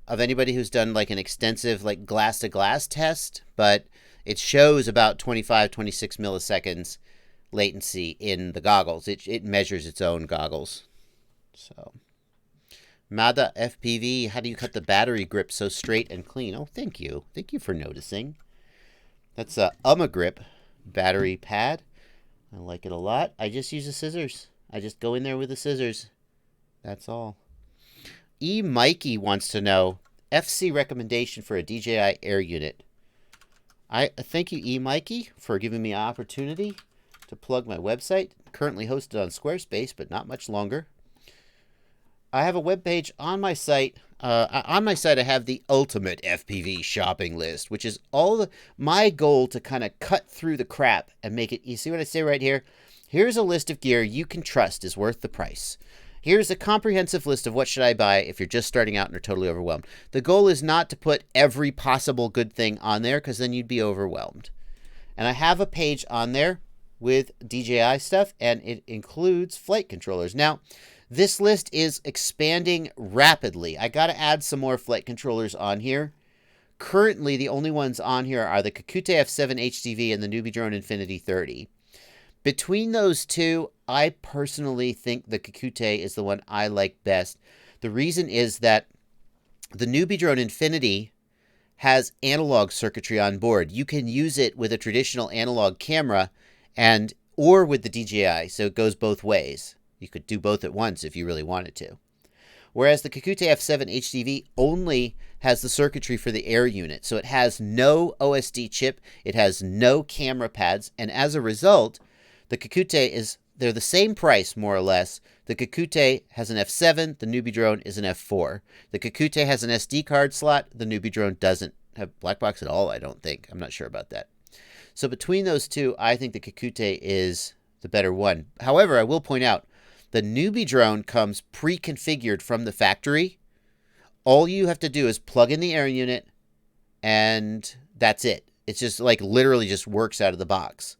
of anybody who's done an extensive glass to glass test, but it shows about 26 milliseconds latency in the goggles. It measures its own goggles. So, Mada FPV, how do you cut the battery grip so straight and clean? Oh, thank you. Thank you for noticing. That's a grip battery pad. I like it a lot. I just use the scissors. I just go in there with the scissors. That's all. E. Mikey wants to know, FC recommendation for a DJI Air unit. I thank you, E. Mikey, for giving me an opportunity to plug my website. Currently hosted on Squarespace, but not much longer. I have a webpage on my site. On my site, I have the ultimate FPV shopping list, which is my goal to kind of cut through the crap and make it. You see what I say right here? Here's a list of gear you can trust is worth the price. Here's a comprehensive list of what should I buy if you're just starting out and are totally overwhelmed. The goal is not to put every possible good thing on there because then you'd be overwhelmed. And I have a page on there with DJI stuff, and it includes flight controllers. Now, this list is expanding rapidly. I got to add some more flight controllers on here Currently, the only ones on here are the Kakute F7 HDV and the Newbie Drone Infinity 30. Between those two, I personally think the Kakute is the one I like best. The reason is that the Newbie Drone Infinity has analog circuitry on board. You can use it with a traditional analog camera or with the DJI, so it goes both ways. You could do both at once if you really wanted to. Whereas the Kakute F7 HDV only has the circuitry for the air unit, so it has no OSD chip, it has no camera pads, and as a result, the Kakute they're the same price, more or less. The Kakute has an F7, the Newbie Drone is an F4. The Kakute has an SD card slot, the Newbie Drone doesn't have black box at all, I don't think. I'm not sure about that. So between those two, I think the Kakute is the better one. However, I will point out, the Newbie Drone comes pre-configured from the factory. All you have to do is plug in the air unit, and that's it. It's just like literally just works out of the box.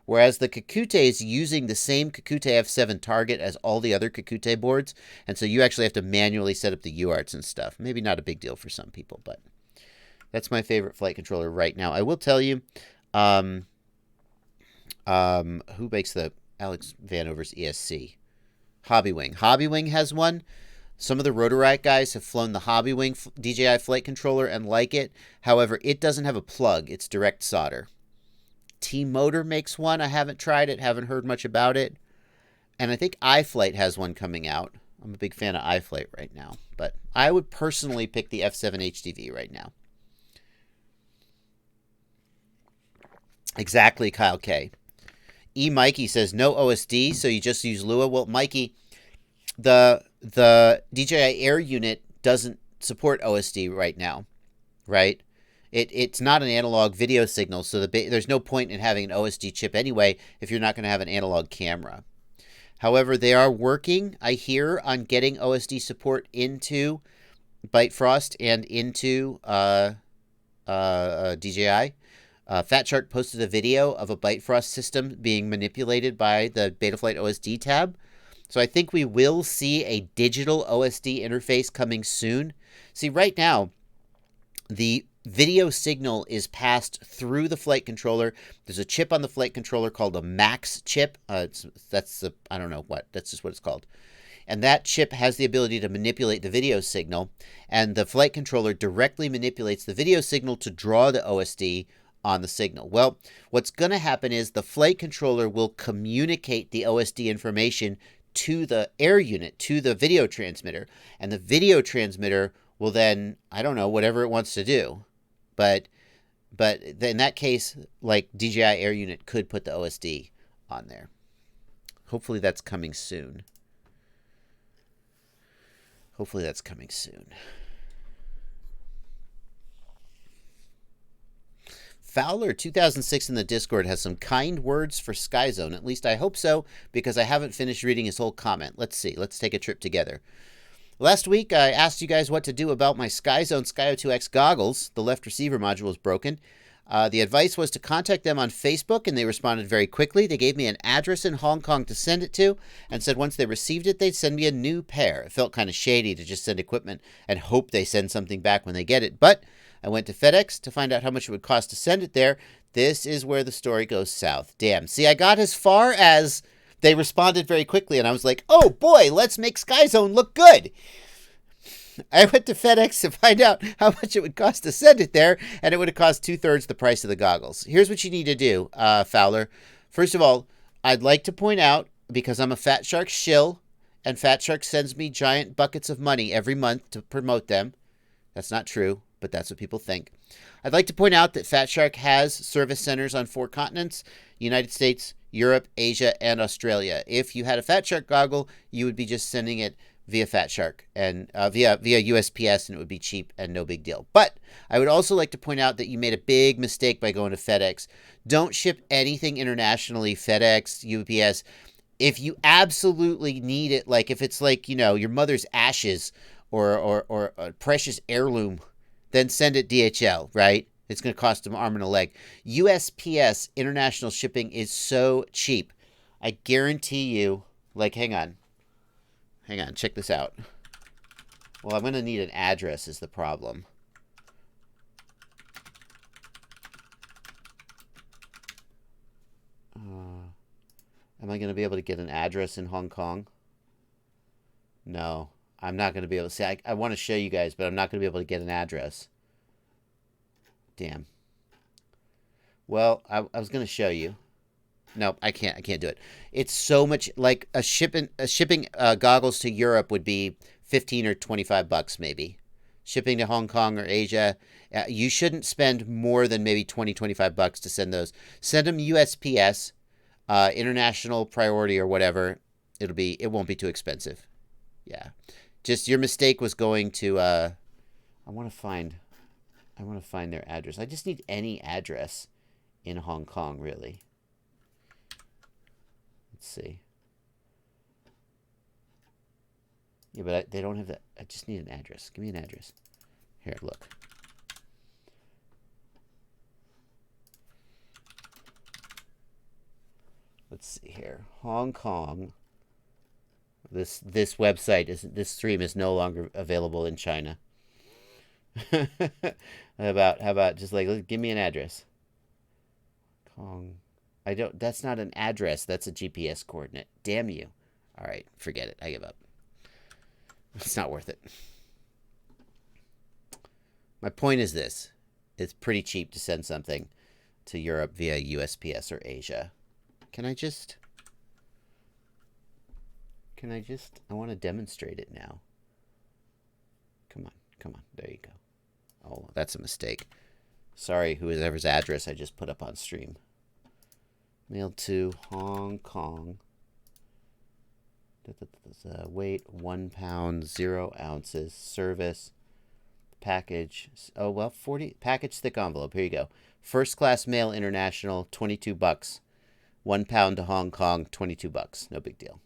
Whereas the Kakute is using the same Kakute F7 target as all the other Kakute boards, and so you actually have to manually set up the UARTs and stuff. Maybe not a big deal for some people, but that's my favorite flight controller right now. I will tell you, who makes the Alex Vanover's ESC? Hobbywing. Hobbywing has one. Some of the Rotor Riot guys have flown the Hobbywing DJI flight controller and like it. However, it doesn't have a plug. It's direct solder. T-Motor makes one. I haven't tried it. Haven't heard much about it. And I think iFlight has one coming out. I'm a big fan of iFlight right now. But I would personally pick the F7 HDV right now. Exactly, Kyle K. E. Mikey says no OSD, so you just use Lua. Well, Mikey, the DJI Air unit doesn't support OSD right now, right? It's not an analog video signal, so there's no point in having an OSD chip anyway if you're not going to have an analog camera. However, they are working, I hear, on getting OSD support into Bitefrost and into DJI. Fat Shark posted a video of a Bitefrost system being manipulated by the Betaflight OSD tab. So I think we will see a digital OSD interface coming soon. See, right now, the video signal is passed through the flight controller. There's a chip on the flight controller called a Max chip. I don't know what. That's just what it's called. And that chip has the ability to manipulate the video signal. And the flight controller directly manipulates the video signal to draw the OSD on the signal. Well, what's going to happen is the flight controller will communicate the OSD information to the air unit, to the video transmitter. And the video transmitter will then, I don't know, whatever it wants to do. But in that case, like DJI Air Unit could put the OSD on there. Hopefully that's coming soon. Hopefully that's coming soon. Fowler 2006 in the Discord has some kind words for Skyzone. At least I hope so, because I haven't finished reading his whole comment. Let's see. Let's take a trip together. Last week, I asked you guys what to do about my Skyzone Skyo 2X goggles. The left receiver module is broken. The advice was to contact them on Facebook, and they responded very quickly. They gave me an address in Hong Kong to send it to, and said once they received it, they'd send me a new pair. It felt kind of shady to just send equipment and hope they send something back when they get it. But I went to FedEx to find out how much it would cost to send it there. This is where the story goes south. Damn. See, I got as far as they responded very quickly, and I was like, oh boy, let's make Skyzone look good. I went to FedEx to find out how much it would cost to send it there, and it would have cost 2/3 the price of the goggles. Here's what you need to do, Fowler. First of all, I'd like to point out, because I'm a Fat Shark shill, and Fat Shark sends me giant buckets of money every month to promote them. That's not true, but that's what people think. I'd like to point out that Fat Shark has service centers on 4 continents: United States, Europe, Asia, and Australia. If you had a Fat Shark goggle, you would be just sending it via Fat Shark and via USPS, and it would be cheap and no big deal. But I would also like to point out that you made a big mistake by going to FedEx. Don't ship anything internationally, FedEx, UPS. If you absolutely need it, like if it's like, you know, your mother's ashes or a precious heirloom, then send it DHL, right? It's going to cost them an arm and a leg. USPS international shipping is so cheap. I guarantee you, like, hang on, check this out. Well, I'm going to need an address is the problem. I going to be able to get an address in Hong Kong? No, I'm not going to be able to. See, I want to show you guys, but I'm not going to be able to get an address. Damn. Well, I was going to show you. No, I can't. I can't do it. It's so much like shipping goggles to Europe would be 15 or 25 bucks maybe. Shipping to Hong Kong or Asia, you shouldn't spend more than maybe 20, 25 bucks to send those. Send them USPS, international priority or whatever. It won't be too expensive. Yeah. Just your mistake was going to I want to find their address. I just need any address in Hong Kong, really. Let's see. Yeah, but they don't have that. I just need an address. Give me an address. Here, look. Let's see here. Hong Kong. This website stream is no longer available in China. How about just like give me an address. Kong. That's not an address, that's a GPS coordinate. Damn you. All right, forget it. I give up. It's not worth it. My point is this. It's pretty cheap to send something to Europe via USPS or Asia. I want to demonstrate it now. Come on. There you go. Oh, that's a mistake. Sorry, whoever's address I just put up on stream. Mailed to Hong Kong. Weight 1 pound, 0 ounces. Service. Package. Oh, well, 40. Package thick envelope. Here you go. First class mail international, 22 bucks. 1 pound to Hong Kong, 22 bucks. No big deal.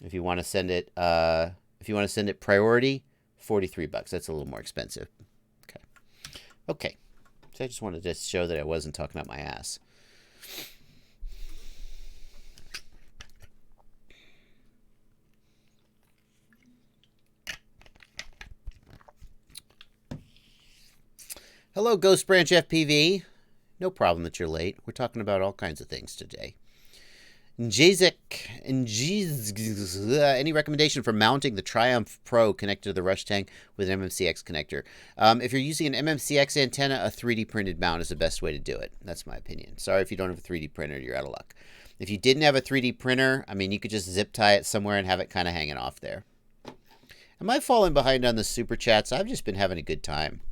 If you want to send it, priority, 43 bucks. That's a little more expensive. Okay. So I just wanted to show that I wasn't talking out my ass. Hello, Ghost Branch FPV. No problem that you're late. We're talking about all kinds of things today. Jazik, any recommendation for mounting the Triumph Pro connected to the Rush Tank with an MMCX connector? If you're using an MMCX antenna, a 3D printed mount is the best way to do it. That's my opinion. Sorry if you don't have a 3D printer, you're out of luck. If you didn't have a 3D printer, I mean, you could just zip tie it somewhere and have it kind of hanging off there. Am I falling behind on the super chats? I've just been having a good time.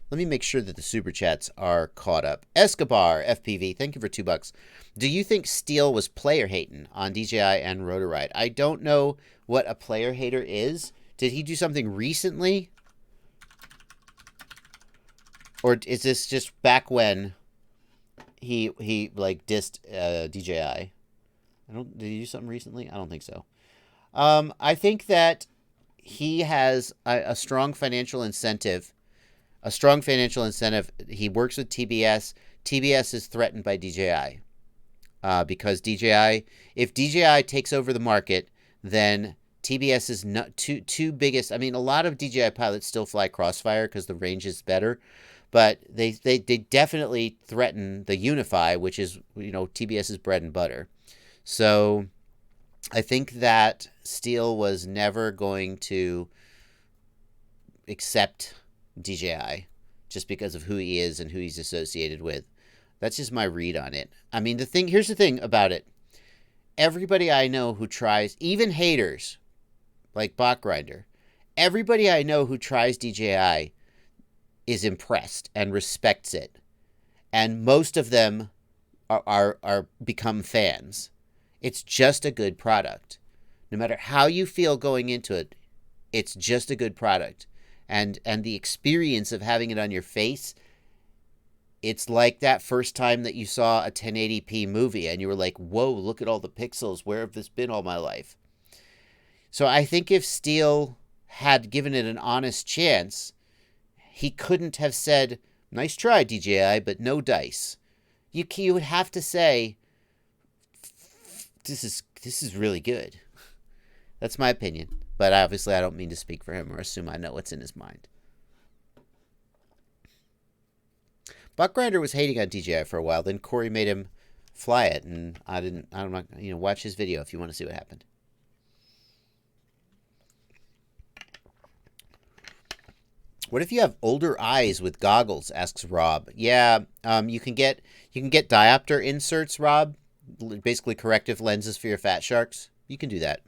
Let me make sure that the super chats are caught up. Escobar FPV, thank you for $2. Do you think Steele was player hating on DJI and Rotor Riot? I don't know what a player hater is. Did he do something recently? Or is this just back when he like dissed DJI? Did he do something recently? I don't think so. I think that he has a strong financial incentive. He works with TBS. TBS is threatened by DJI because if DJI takes over the market, then TBS is not two biggest. I mean, a lot of DJI pilots still fly Crossfire because the range is better, but they definitely threaten the Unify, which is TBS's bread and butter. So I think that Steele was never going to accept DJI just because of who he is and who he's associated with. That's just my read on it. I mean, here's the thing about it. Everybody I know who tries, even haters like Bachgrinder, everybody I know who tries DJI is impressed and respects it. And most of them are become fans. It's just a good product. No matter how you feel going into it, it's just a good product. And the experience of having it on your face, it's like that first time that you saw a 1080p movie and you were like, whoa, look at all the pixels. Where have this been all my life? So I think if Steele had given it an honest chance, he couldn't have said, nice try, DJI, but no dice. You would have to say, this is really good. That's my opinion. But obviously, I don't mean to speak for him or assume I know what's in his mind. Buckgrinder was hating on DJI for a while. Then Corey made him fly it, and I'm not, watch his video if you want to see what happened. What if you have older eyes with goggles? Asks Rob. Yeah, you can get diopter inserts, Rob. Basically corrective lenses for your fat sharks. You can do that.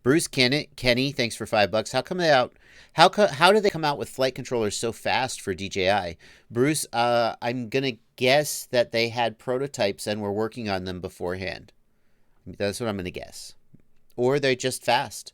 Bruce Kenny, thanks for $5. How come they out? How do they come out with flight controllers so fast for DJI? Bruce, I'm gonna guess that they had prototypes and were working on them beforehand. That's what I'm gonna guess. Or they're just fast.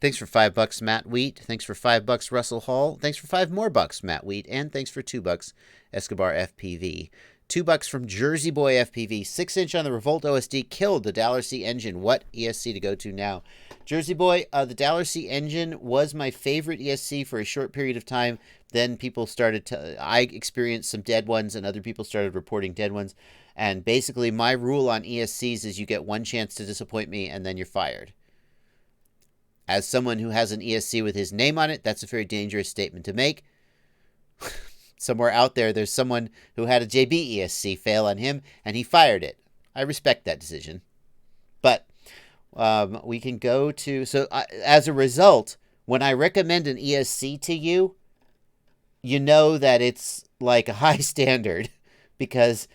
Thanks for $5, Matt Wheat. Thanks for $5, Russell Hall. Thanks for $5 more, Matt Wheat. And thanks for $2, Escobar FPV. $2 from Jersey Boy FPV. 6-inch on the Revolt OSD killed the DallarC engine. What ESC to go to now? Jersey Boy, the DallarC engine was my favorite ESC for a short period of time. Then people started to... I experienced some dead ones, and other people started reporting dead ones. And basically, my rule on ESCs is you get one chance to disappoint me, and then you're fired. As someone who has an ESC with his name on it, that's a very dangerous statement to make. Somewhere out there's someone who had a JB ESC fail on him, and he fired it. I respect that decision. But we can go to... So as a result, when I recommend an ESC to you, you know that it's like a high standard because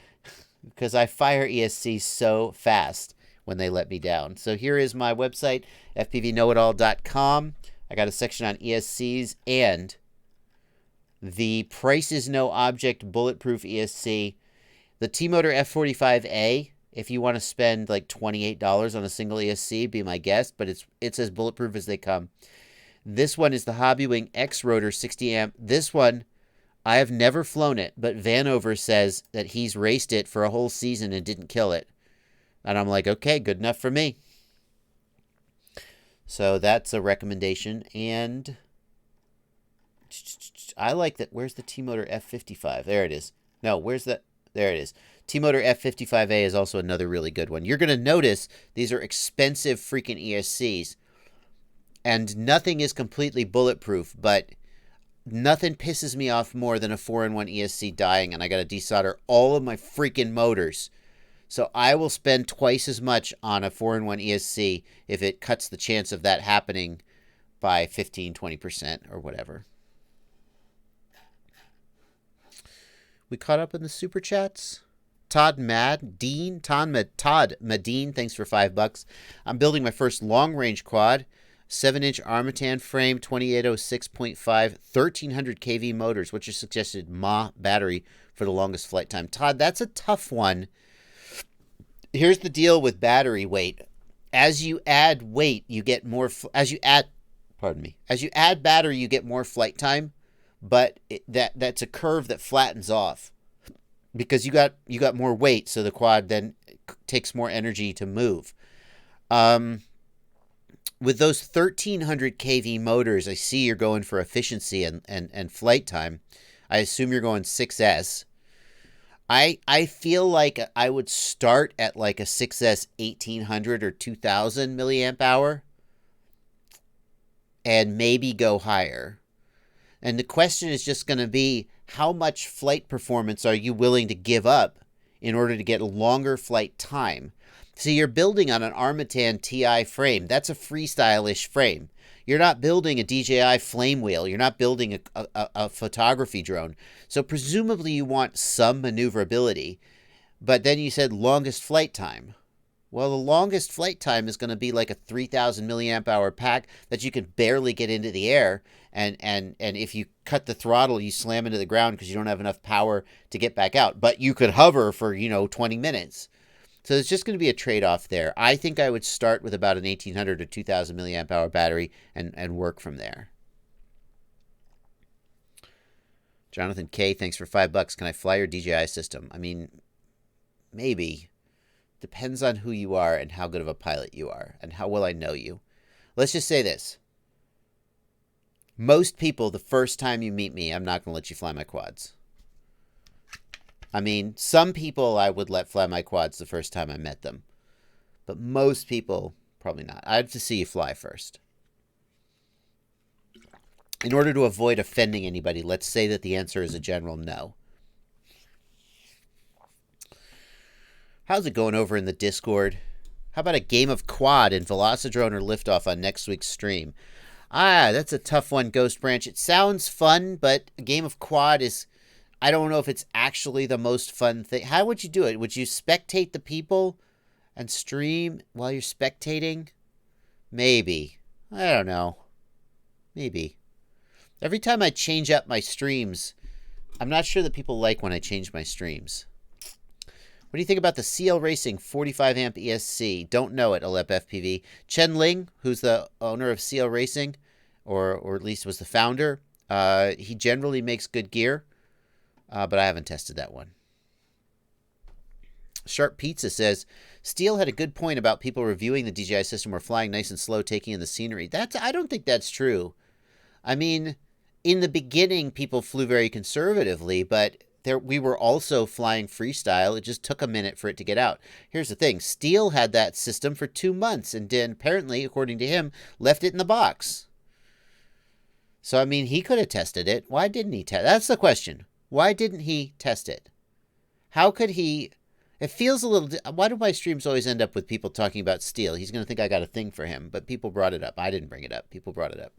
I fire ESCs so fast when they let me down. So here is my website, fpvknowitall.com. I got a section on ESCs and the price is no object bulletproof ESC. The T-Motor F45A, if you want to spend like $28 on a single ESC, be my guest, but it's as bulletproof as they come. This one is the Hobbywing X-Rotor 60 amp. This one, I have never flown it, but Vanover says that he's raced it for a whole season and didn't kill it. And I'm like, okay, good enough for me. So that's a recommendation. And I like that. Where's the T-Motor F55? There it is. No, where's that? There it is. T-Motor F55A is also another really good one. You're going to notice these are expensive freaking ESCs. And nothing is completely bulletproof, but nothing pisses me off more than a 4-in-1 ESC dying and I got to desolder all of my freaking motors. So I will spend twice as much on a 4-in-1 ESC if it cuts the chance of that happening by 15, 20% or whatever. We caught up in the super chats. Todd Madeen, thanks for $5. I'm building my first long-range quad. 7-inch Armatan frame, 2806.5, 1300 kV motors. What's your suggested mAh battery for the longest flight time? Todd, that's a tough one. Here's the deal with battery weight. As you add weight, you get more... As you add battery, you get more flight time, but that's a curve that flattens off because you got more weight, so the quad then takes more energy to move. With those 1300 kV motors, I see you're going for efficiency and flight time. I assume you're going 6S. I feel like I would start at like a 6S 1800 or 2000 milliamp hour and maybe go higher. And the question is just going to be, how much flight performance are you willing to give up in order to get a longer flight time? See, you're building on an Armatan TI frame. That's a freestyle-ish frame. You're not building a DJI flame wheel. You're not building a photography drone. So presumably you want some maneuverability. But then you said longest flight time. Well, the longest flight time is going to be like a 3,000 milliamp hour pack that you can barely get into the air. And if you cut the throttle, you slam into the ground because you don't have enough power to get back out. But you could hover for, 20 minutes. So it's just going to be a trade-off there. I think I would start with about an 1,800 to 2,000 milliamp hour battery and work from there. Jonathan K, thanks for $5. Can I fly your DJI system? I mean, maybe. Depends on who you are and how good of a pilot you are and how well I know you. Let's just say this. Most people, the first time you meet me, I'm not going to let you fly my quads. I mean, some people I would let fly my quads the first time I met them. But most people, probably not. I have to see you fly first. In order to avoid offending anybody, let's say that the answer is a general no. How's it going over in the Discord? How about a game of quad in Velocidrone or Liftoff on next week's stream? Ah, that's a tough one, Ghost Branch. It sounds fun, but a game of quad is... I don't know if it's actually the most fun thing. How would you do it? Would you spectate the people and stream while you're spectating? Maybe. I don't know. Maybe. Every time I change up my streams, I'm not sure that people like when I change my streams. What do you think about the CL Racing 45 amp ESC? Don't know it, Alep FPV. Chen Ling, who's the owner of CL Racing, or at least was the founder, he generally makes good gear, but I haven't tested that one. Sharp Pizza says, Steele had a good point about people reviewing the DJI system were flying nice and slow, taking in the scenery. I don't think that's true. I mean, in the beginning, people flew very conservatively, but we were also flying freestyle. It just took a minute for it to get out. Here's the thing. Steele had that system for 2 months and then apparently, according to him, left it in the box. So, I mean, he could have tested it. Why didn't he test? That's the question. Why didn't he test it? How could he... It feels a little... Why do my streams always end up with people talking about Steele? He's going to think I got a thing for him, but people brought it up. I didn't bring it up. People brought it up.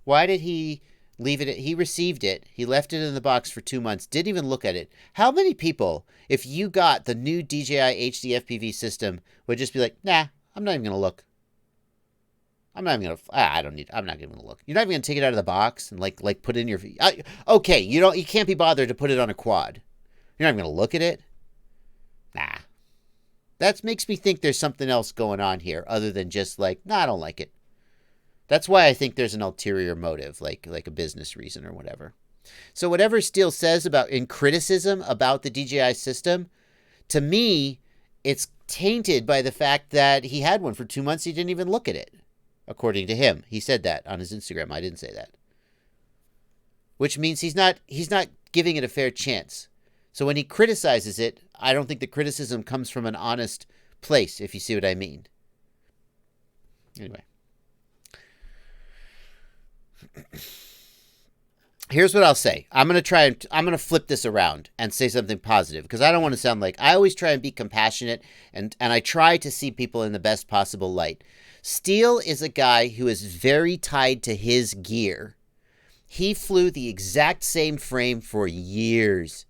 Why did he leave it? He received it. He left it in the box for 2 months. Didn't even look at it. How many people, if you got the new DJI HD FPV system, would just be like, nah, I'm not even going to look. I'm not even going to... I'm not even going to look. You're not even going to take it out of the box and like put it in your... Okay, you can't be bothered to put it on a quad. You're not even going to look at it? Nah. That makes me think there's something else going on here other than just like, nah, I don't like it. That's why I think there's an ulterior motive, like a business reason or whatever. So whatever Steele says in criticism about the DJI system, to me, it's tainted by the fact that he had one for 2 months. He didn't even look at it, according to him. He said that on his Instagram. I didn't say that. Which means he's not giving it a fair chance. So when he criticizes it, I don't think the criticism comes from an honest place, if you see what I mean. Anyway. Here's what I'll say. I'm going to flip this around and say something positive because I don't want to sound like... I always try and be compassionate and I try to see people in the best possible light. Steele is a guy who is very tied to his gear. He flew the exact same frame for years.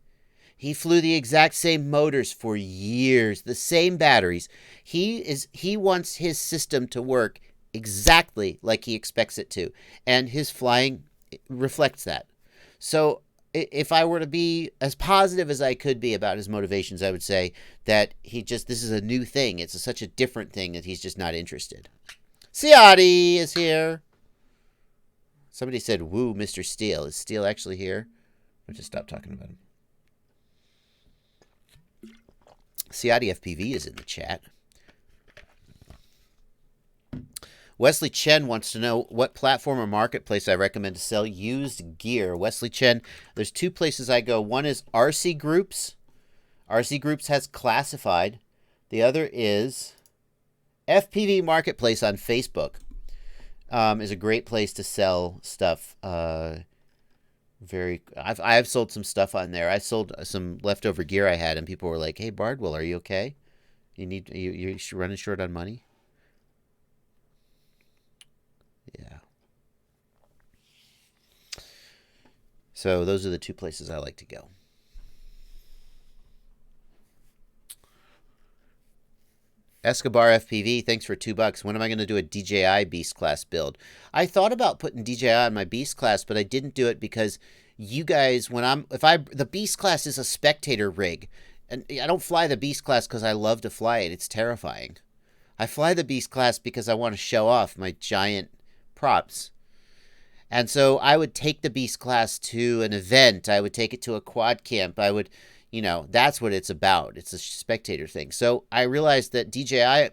He flew the exact same motors for years, the same batteries. He wants his system to work exactly like he expects it to, and his flying reflects that. So if I were to be as positive as I could be about his motivations, I would say that this is a new thing. It's such a different thing that he's just not interested. Ciati is here. Somebody said, woo, Mr. Steele. Is Steele actually here? I'll just stop talking about him. Ciati FPV is in the chat. Wesley Chen wants to know what platform or marketplace I recommend to sell used gear. Wesley Chen, there's 2 places I go. One is RC Groups. RC Groups has Classified. The other is FPV Marketplace on Facebook. Is a great place to sell stuff. I've sold some stuff on there. I sold some leftover gear I had, and people were like, "Hey, Bardwell, are you okay? You're running short on money?" Yeah. So those are the 2 places I like to go. Escobar FPV, thanks for $2. When am I going to do a DJI Beast Class build? I thought about putting DJI on my Beast Class, but I didn't do it because you guys, the Beast Class is a spectator rig, and I don't fly the Beast Class because I love to fly it. It's terrifying. I fly the Beast Class because I want to show off my giant props. And so I would take the Beast Class to an event. I would take it to a quad camp. I would... that's what it's about. It's a spectator thing. So I realized that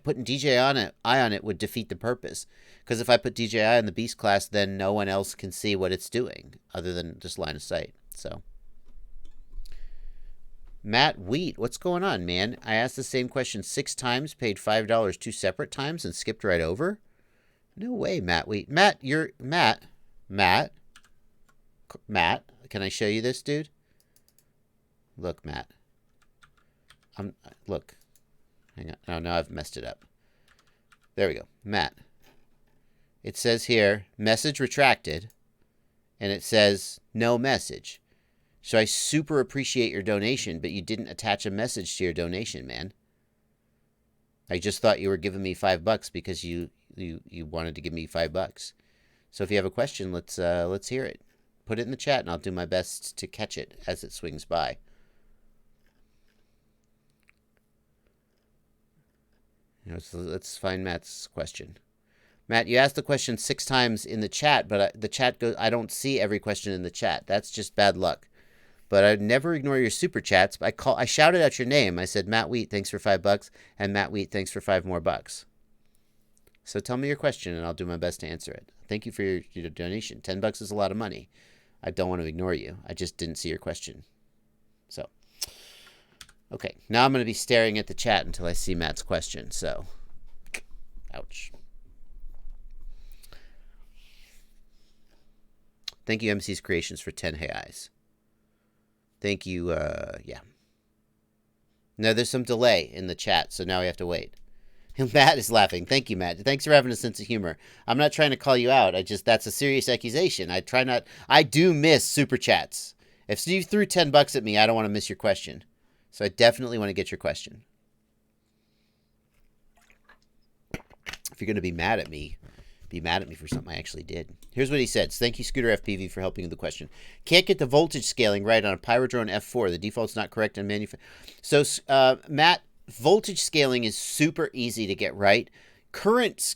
putting DJI on it would defeat the purpose. Because if I put DJI on the Beast Class, then no one else can see what it's doing other than just line of sight. So, Matt Wheat, what's going on, man? I asked the same question 6 times, paid $5 2 separate times, and skipped right over? No way, Matt Wheat. Matt, Matt, can I show you this, dude? Look, Matt. Look. Hang on. Oh, now I've messed it up. There we go. Matt. It says here, message retracted, and it says no message. So I super appreciate your donation, but you didn't attach a message to your donation, man. I just thought you were giving me $5 because you wanted to give me $5. So if you have a question, let's hear it. Put it in the chat, and I'll do my best to catch it as it swings by. So let's find Matt's question. Matt, you asked the question 6 times in the chat, but the chat goes. I don't see every question in the chat. That's just bad luck. But I'd never ignore your super chats. I shouted out your name. I said, Matt Wheat, thanks for $5, and Matt Wheat, thanks for $5 more. So tell me your question, and I'll do my best to answer it. Thank you for your donation. $10 is a lot of money. I don't want to ignore you. I just didn't see your question. So, okay. Now I'm going to be staring at the chat until I see Matt's question. So, ouch. Thank you, MC's Creations, for 10 reais. Thank you, yeah. No, there's some delay in the chat, so now we have to wait. Matt is laughing. Thank you, Matt. Thanks for having a sense of humor. I'm not trying to call you out. That's a serious accusation. I do miss super chats. If you threw $10 at me, I don't want to miss your question. So I definitely want to get your question. If you're going to be mad at me for something I actually did. Here's what he said. Thank you, Scooter FPV, for helping with the question. Can't get the voltage scaling right on a Pyrodrone F4. The default's not correct on manufacturer. So, Matt, voltage scaling is super easy to get right. Current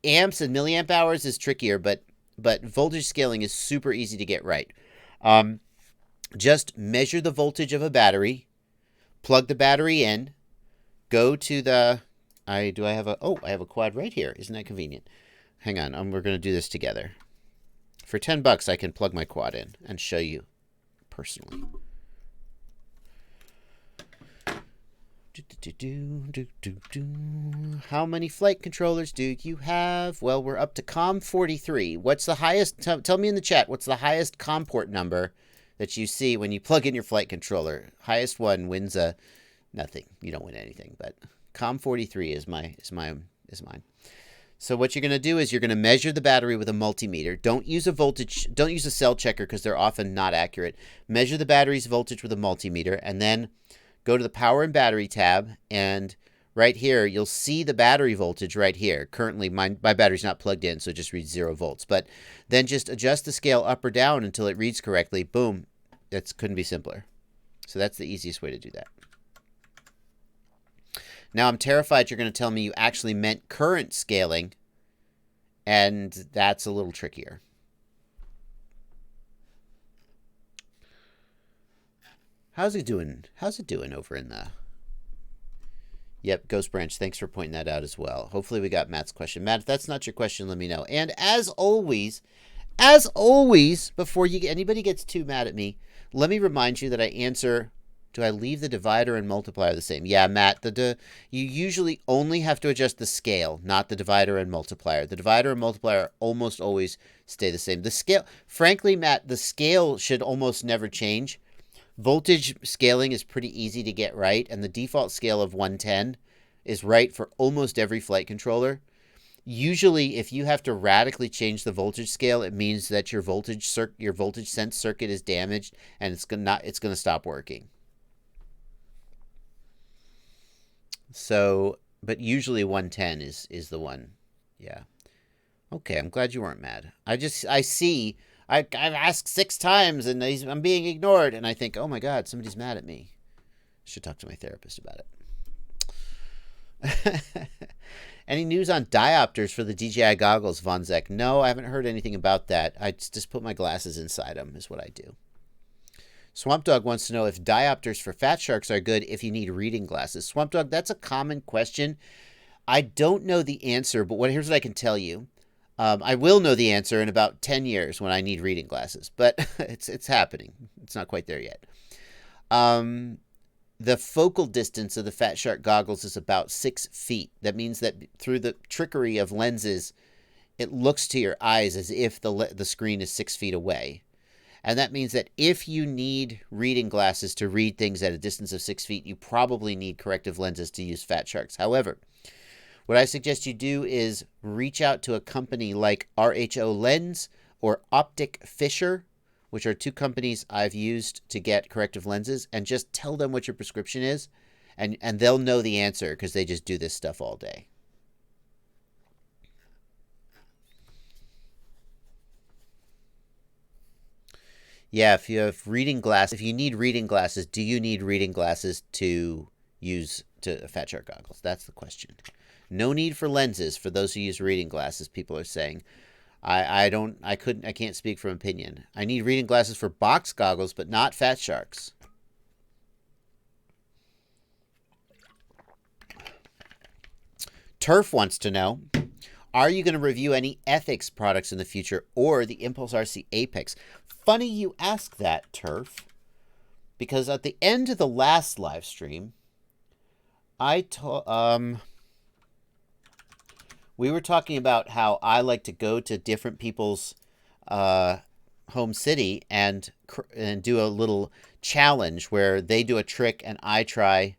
amps and milliamp hours is trickier, but voltage scaling is super easy to get right. Just measure the voltage of a battery, plug the battery in, go to the... I have a quad right here. Isn't that convenient? Hang on, we're going to do this together. For $10, I can plug my quad in and show you personally. How many flight controllers do you have? Well, we're up to COM43. What's the highest? Tell me in the chat, what's the highest COM port number that you see when you plug in your flight controller? Highest one wins nothing. You don't win anything, but COM43 is mine. So what you're going to do is you're going to measure the battery with a multimeter. Don't use a cell checker because they're often not accurate. Measure the battery's voltage with a multimeter, and then go to the power and battery tab, and right here you'll see the battery voltage right here. Currently my battery's not plugged in, so it just reads 0 volts. But then just adjust the scale up or down until it reads correctly. Boom. That couldn't be simpler. So that's the easiest way to do that. Now I'm terrified you're going to tell me you actually meant current scaling, and that's a little trickier. How's it doing? How's it doing over in the... Yep, Ghost Branch, thanks for pointing that out as well. Hopefully we got Matt's question. Matt, if that's not your question, let me know. And as always, before anybody gets too mad at me, let me remind you that I answer... Do I leave the divider and multiplier the same? Yeah, Matt, you usually only have to adjust the scale, not the divider and multiplier. The divider and multiplier almost always stay the same. The scale, frankly, Matt, the scale should almost never change. Voltage scaling is pretty easy to get right, and the default scale of 110 is right for almost every flight controller. Usually, if you have to radically change the voltage scale, it means that your voltage sense circuit is damaged, and it's gonna stop working. So, but usually 110 is the one. Yeah. Okay, I'm glad you weren't mad. I've asked 6 times and I'm being ignored, and I think, oh my God, somebody's mad at me. Should talk to my therapist about it. Any news on diopters for the DJI Goggles, Von Zek? No, I haven't heard anything about that. I just put my glasses inside them is what I do. Swamp Dog wants to know if diopters for fat sharks are good if you need reading glasses. Swamp Dog, that's a common question. I don't know the answer, but here's what I can tell you. I will know the answer in about 10 years when I need reading glasses, but it's happening. It's not quite there yet. The focal distance of the fat shark goggles is about 6 feet. That means that through the trickery of lenses, it looks to your eyes as if the screen is 6 feet away. And that means that if you need reading glasses to read things at a distance of 6 feet, you probably need corrective lenses to use fat sharks. However, what I suggest you do is reach out to a company like RHO Lens or Optic Fisher, which are two companies I've used to get corrective lenses, and just tell them what your prescription is, and they'll know the answer because they just do this stuff all day. Yeah, if you have reading glasses, if you need reading glasses, do you need reading glasses to use fat shark goggles? That's the question. No need for lenses for those who use reading glasses, people are saying. I can't speak from opinion. I need reading glasses for box goggles, but not fat sharks. Turf wants to know, are you going to review any ethics products in the future or the Impulse RC Apex? Funny you ask that, Turf, because at the end of the last live stream, we were talking about how I like to go to different people's home city and do a little challenge where they do a trick and I try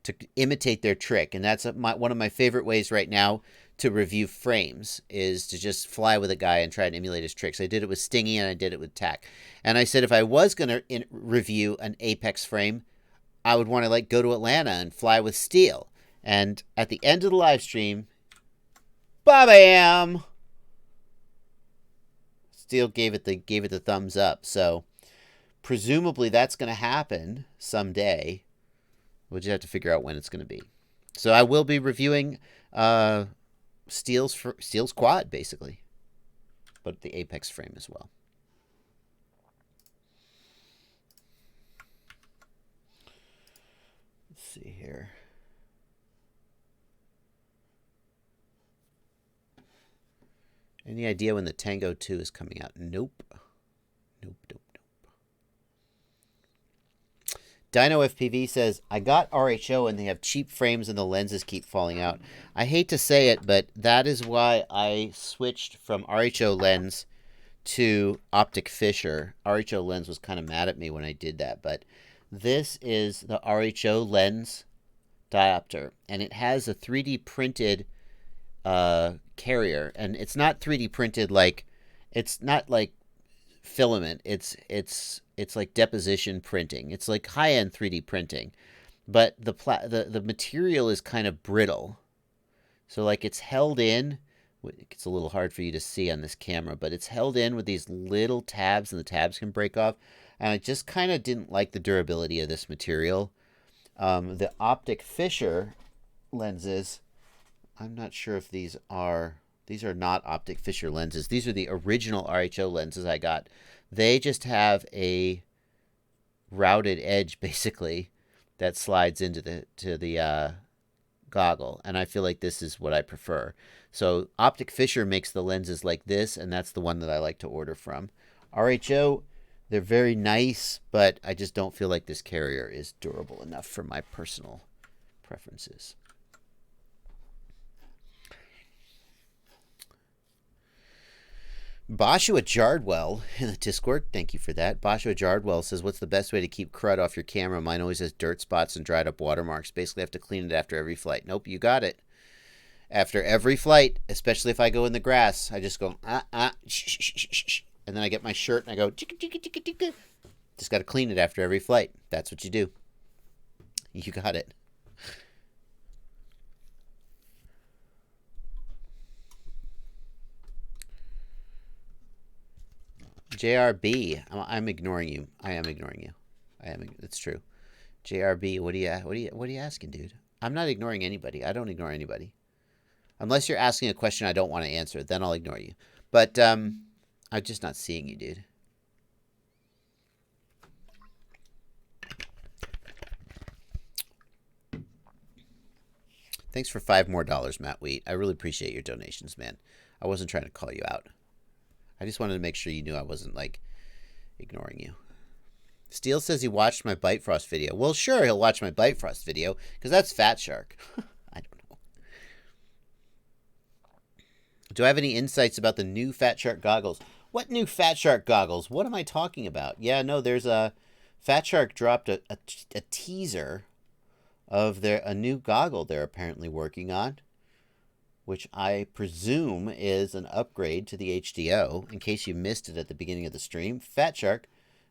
to imitate their trick. And that's one of my favorite ways right now to review frames, is to just fly with a guy and try and emulate his tricks. I did it with Stingy and I did it with Tack. And I said if I was going to review an Apex frame, I would want to go to Atlanta and fly with Steel. And at the end of the live stream, ba-bam! Steel gave it the thumbs up. So presumably that's going to happen someday. We'll just have to figure out when it's going to be. So I will be reviewing Steel's quad, basically, but the Apex frame as well. Let's see here. Any idea when the Tango 2 is coming out? Nope. Nope. Dino FPV says, I got RHO and they have cheap frames and the lenses keep falling out. I hate to say it, but that is why I switched from RHO Lens to Optic Fisher. RHO Lens was kind of mad at me when I did that, but this is the RHO Lens Diopter, and it has a 3D printed carrier, and it's not 3D printed it's not like filament. It's like deposition printing. It's like high-end 3D printing, but the material is kind of brittle. So it's held in. It's a little hard for you to see on this camera, but it's held in with these little tabs, and the tabs can break off. And I just kind of didn't like the durability of this material. The Optic Fisher lenses, I'm not sure if these are not Optic Fisher lenses. These are the original RHO lenses I got. They just have a routed edge, basically, that slides into the goggle, and I feel like this is what I prefer. So Optic Fisher makes the lenses like this, and that's the one that I like to order from. RHO, they're very nice, but I just don't feel like this carrier is durable enough for my personal preferences. Boshua Jardwell in the Discord, thank you for that. Boshua Jardwell says, what's the best way to keep crud off your camera? Mine always has dirt spots and dried up watermarks. Basically, I have to clean it after every flight. Nope, you got it. After every flight, especially if I go in the grass, I just go, shh, shh, shh, shh. And then I get my shirt and I go, chicka, chicka, chicka, chicka. Just got to clean it after every flight. That's what you do. You got it. JRB, I'm ignoring you. I am ignoring you. It's true. JRB, what are you asking, dude? I'm not ignoring anybody. I don't ignore anybody. Unless you're asking a question I don't want to answer, then I'll ignore you. But I'm just not seeing you, dude. Thanks for $5 more, Matt Wheat. I really appreciate your donations, man. I wasn't trying to call you out. I just wanted to make sure you knew I wasn't, ignoring you. Steele says he watched my Bite Frost video. Well, sure, he'll watch my Bite Frost video, because that's Fat Shark. I don't know. Do I have any insights about the new Fat Shark goggles? What new Fat Shark goggles? What am I talking about? Yeah, no, there's a Fat Shark dropped a teaser of a new goggle they're apparently working on, which I presume is an upgrade to the HDO. In case you missed it at the beginning of the stream, Fat Shark,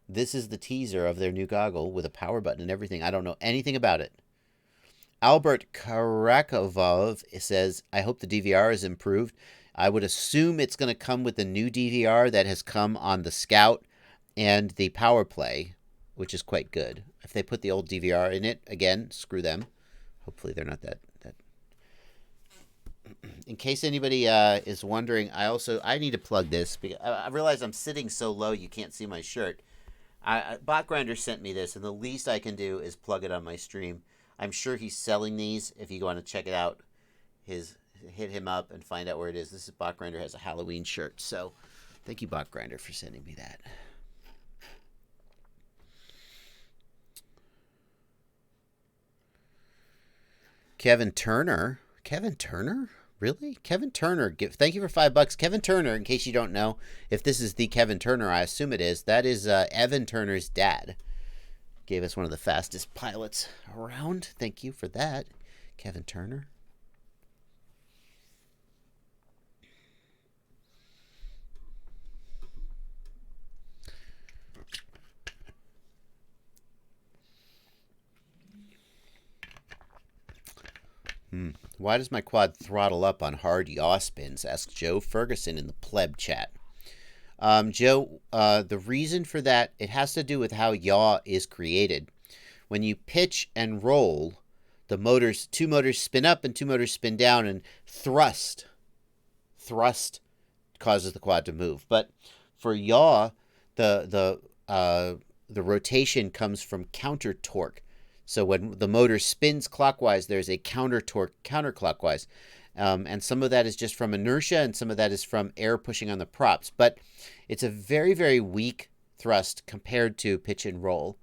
this is the teaser of their new goggle with a power button and everything. I don't know anything about it. Albert Karakovov says, I hope the DVR is improved. I would assume it's going to come with the new DVR that has come on the Scout and the Power Play, which is quite good. If they put the old DVR in it, again, screw them. Hopefully they're not that. In case anybody is wondering, I need to plug this, because I realize I'm sitting so low you can't see my shirt. Bot Grinder sent me this, and the least I can do is plug it on my stream. I'm sure he's selling these. If you want to check it out, hit him up and find out where it is. This is Bot Grinder has a Halloween shirt. So thank you, Bot Grinder, for sending me that. Kevin Turner? Really? Kevin Turner. Thank you for $5. Kevin Turner, in case you don't know, if this is the Kevin Turner, I assume it is. That is Evan Turner's dad. Gave us one of the fastest pilots around. Thank you for that, Kevin Turner. Why does my quad throttle up on hard yaw spins? Asks Joe Ferguson in the pleb chat. Joe, the reason for that, it has to do with how yaw is created. When you pitch and roll, two motors spin up and two motors spin down, and thrust causes the quad to move. But for yaw, the rotation comes from counter torque. So when the motor spins clockwise, there's a counter torque counterclockwise. And some of that is just from inertia, and some of that is from air pushing on the props. But it's a very, very weak thrust compared to pitch and roll.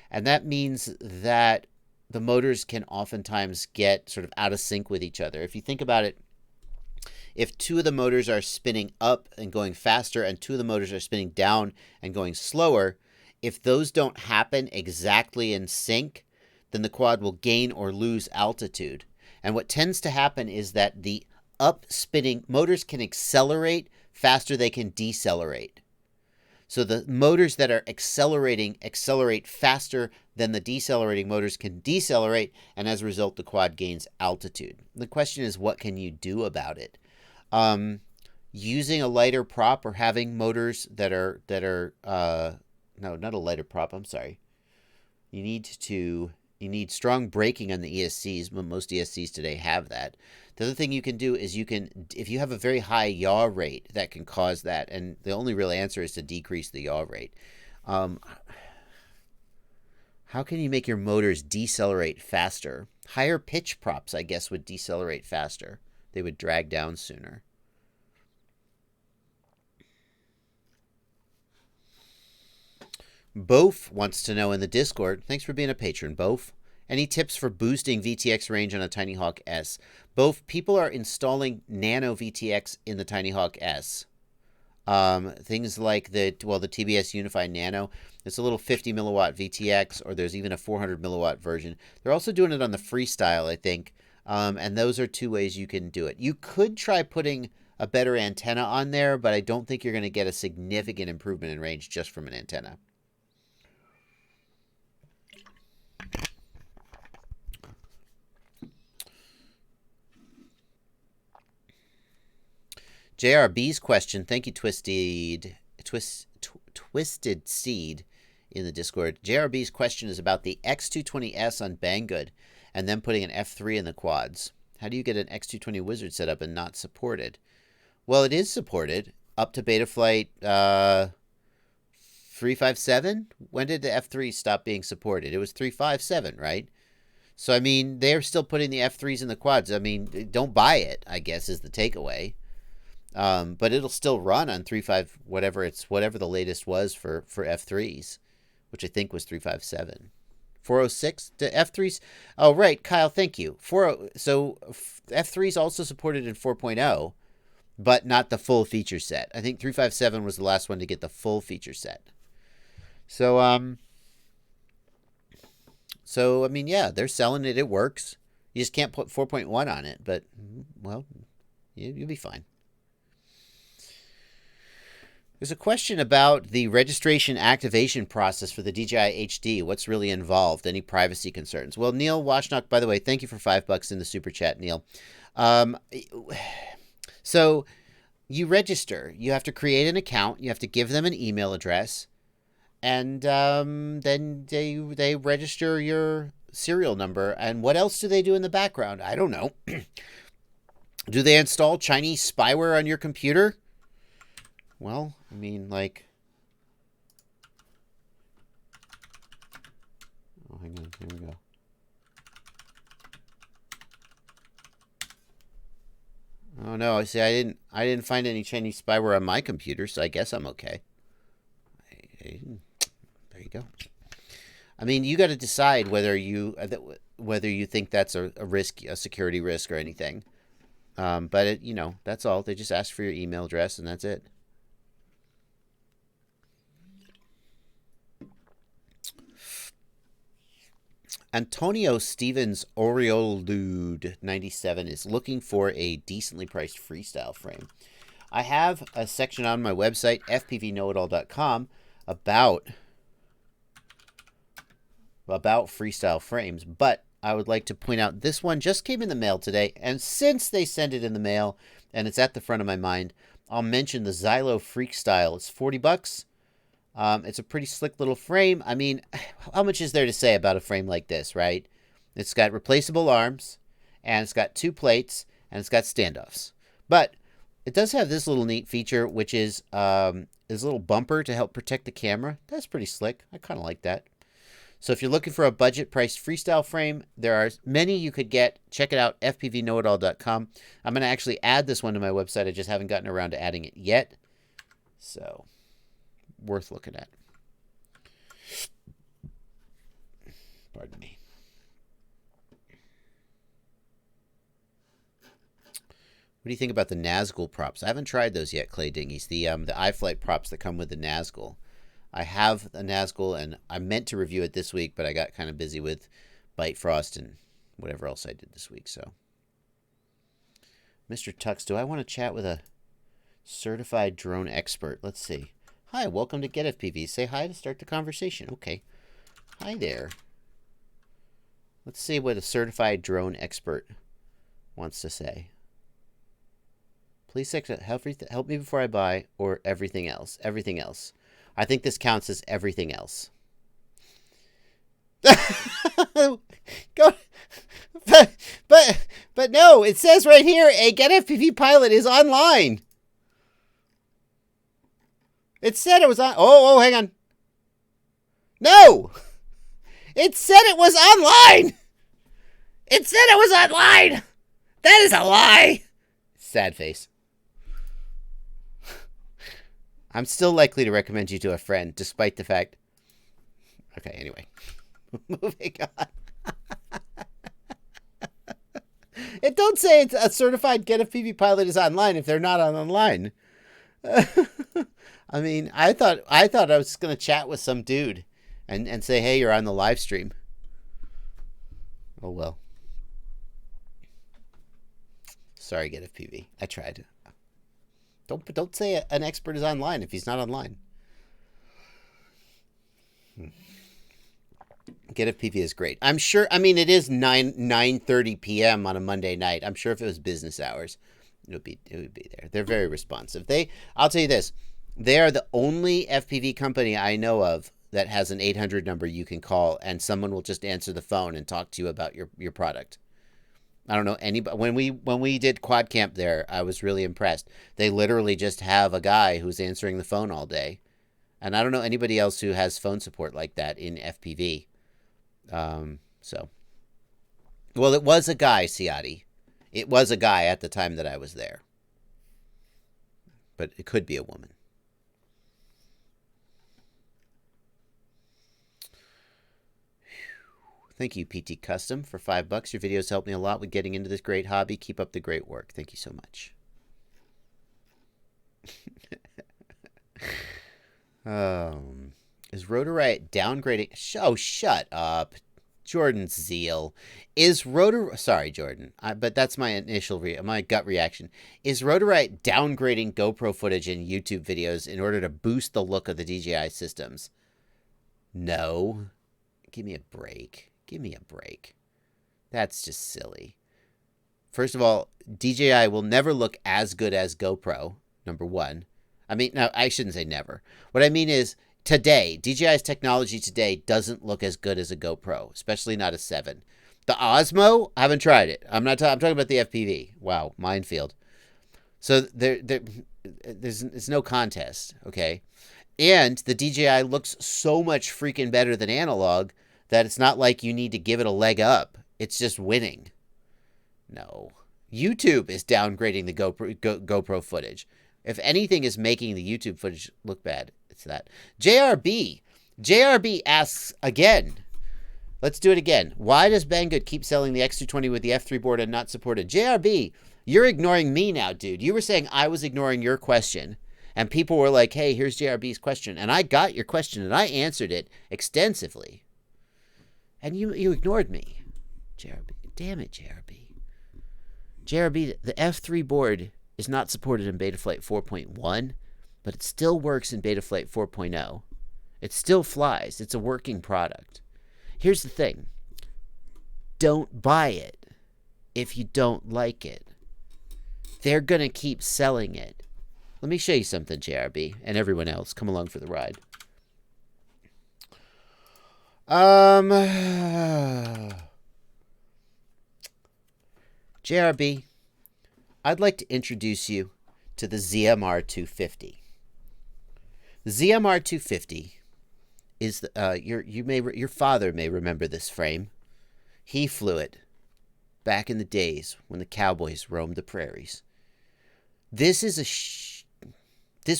And that means that the motors can oftentimes get sort of out of sync with each other. If you think about it, if two of the motors are spinning up and going faster, and two of the motors are spinning down and going slower, if those don't happen exactly in sync, then the quad will gain or lose altitude. And what tends to happen is that the up-spinning motors can accelerate faster they can decelerate. So the motors that are accelerating accelerate faster than the decelerating motors can decelerate, and as a result, the quad gains altitude. The question is, what can you do about it? Using a lighter prop, or having motors that are no, not a lighter prop, I'm sorry. You need strong braking on the ESCs. Most ESCs today have that. The other thing you can do is if you have a very high yaw rate, that can cause that. And the only real answer is to decrease the yaw rate. How can you make your motors decelerate faster? Higher pitch props, I guess, would decelerate faster. They would drag down sooner. Bof wants to know in the Discord, thanks for being a patron, Bof. Any tips for boosting VTX range on a Tiny Hawk S? Bof, people are installing nano VTX in the Tiny Hawk S. Things like the TBS Unified Nano. It's a little 50 milliwatt VTX, or there's even a 400 milliwatt version. They're also doing it on the Freestyle, I think. And those are two ways you can do it. You could try putting a better antenna on there, but I don't think you're going to get a significant improvement in range just from an antenna. JRB's question, thank you, Twisted Seed in the Discord. JRB's question is about the X220S on Banggood and then putting an F3 in the quads. How do you get an X220 Wizard set up and not supported? Well, it is supported up to Betaflight 357. When did the F3 stop being supported? It was 357, right? So, I mean, they're still putting the F3s in the quads. I mean, don't buy it, I guess, is the takeaway. But it'll still run on 3.5, whatever the latest was for F3s, which I think was 357. 406 to F3s. Oh, right, Kyle, thank you. So F3s also supported in 4.0. but not the full feature set. I think 357 was the last one to get the full feature set. So I mean, yeah, they're selling it. It works. You just can't put 4.1 on it, but, well, you'll be fine. There's a question about the registration activation process for the DJI HD. What's really involved? Any privacy concerns? Well, Neil Washnock, by the way, thank you for $5 in the super chat, Neil. So you register. You have to create an account. You have to give them an email address. And then they register your serial number. And what else do they do in the background? I don't know. Do they install Chinese spyware on your computer? Well, I mean, like... Oh, hang on. Here we go. Oh, no. See, I didn't find any Chinese spyware on my computer, so I guess I'm okay. There you go. I mean, you got to decide whether you think that's a risk, a security risk, or anything. But that's all. They just ask for your email address, and that's it. Antonio Stevens Oriolude 97 is looking for a decently priced freestyle frame. I have a section on my website, fpvknowitall.com, about freestyle frames, but I would like to point out this one just came in the mail today, and since they sent it in the mail and it's at the front of my mind, I'll mention the Xylo Freakstyle. It's $40. It's a pretty slick little frame. I mean, how much is there to say about a frame like this, right? It's got replaceable arms, and it's got 2 plates, and it's got standoffs. But it does have this little neat feature, which is this little bumper to help protect the camera. That's pretty slick. I kind of like that. So if you're looking for a budget-priced freestyle frame, there are many you could get. Check it out, fpvknowitall.com. I'm going to actually add this one to my website. I just haven't gotten around to adding it yet. So... worth looking at. Pardon me. What do you think about the Nazgul props? I haven't tried those yet, Clay Dingies. The iFlight props that come with the Nazgul. I have a Nazgul, and I meant to review it this week, but I got kind of busy with Bite Frost and whatever else I did this week. So, Mr. Tux, do I want to chat with a certified drone expert? Let's see. Hi, welcome to Get FPV. Say hi to start the conversation. Okay. Hi there. Let's see what a certified drone expert wants to say. Please help me before I buy, or everything else. Everything else. I think this counts as everything else. Go. But no, it says right here, a Get FPV pilot is online. It said it was on... Oh, hang on. No! It said it was online! It said it was online! That is a lie! Sad face. I'm still likely to recommend you to a friend, despite the fact... Okay, anyway. Moving on. It don't say it's a certified Get FPV pilot is online if they're not online. I mean, I thought I was just going to chat with some dude and say, hey, you're on the live stream. Oh, well. Sorry, Get FPV. I tried. Don't say an expert is online if he's not online. Get FPV is great. I'm sure, I mean, it is 9:30 p.m. on a Monday night. I'm sure if it was business hours, it would be there. They're very responsive. I'll tell you this. They are the only FPV company I know of that has an 800 number you can call and someone will just answer the phone and talk to you about your product. I don't know anybody. When we did Quad Camp there, I was really impressed. They literally just have a guy who's answering the phone all day. And I don't know anybody else who has phone support like that in FPV. So. Well, it was a guy, Ciati. It was a guy at the time that I was there. But it could be a woman. Thank you, PT Custom, for $5. Your videos help me a lot with getting into this great hobby. Keep up the great work. Thank you so much. Is Rotor Riot downgrading? Oh, shut up. Jordan Zeal. Sorry, Jordan, but that's my initial my gut reaction. Is Rotor Riot downgrading GoPro footage in YouTube videos in order to boost the look of the DJI systems? No. Give me a break. Give me a break. That's just silly. First of all, DJI will never look as good as GoPro, number one. I mean, no, I shouldn't say never. What I mean is, today, DJI's technology today doesn't look as good as a GoPro, especially not a 7. The Osmo, I haven't tried it. I'm talking about the FPV. Wow, minefield. So there's no contest, okay? And the DJI looks so much freaking better than analog that it's not like you need to give it a leg up. It's just winning. No. YouTube is downgrading the GoPro footage. If anything is making the YouTube footage look bad, it's that. JRB asks again. Let's do it again. Why does Banggood keep selling the X220 with the F3 board and not supported? JRB, you're ignoring me now, dude. You were saying I was ignoring your question. And people were like, hey, here's JRB's question. And I got your question, and I answered it extensively. And you ignored me. JRB. Damn it, JRB. JRB, the F3 board is not supported in Betaflight 4.1, but it still works in Betaflight 4.0. It still flies. It's a working product. Here's the thing. Don't buy it if you don't like it. They're going to keep selling it. Let me show you something, JRB, and everyone else. Come along for the ride. JRB, I'd like to introduce you to the ZMR 250. The ZMR 250 is your father may remember this frame. He flew it back in the days when the cowboys roamed the prairies. This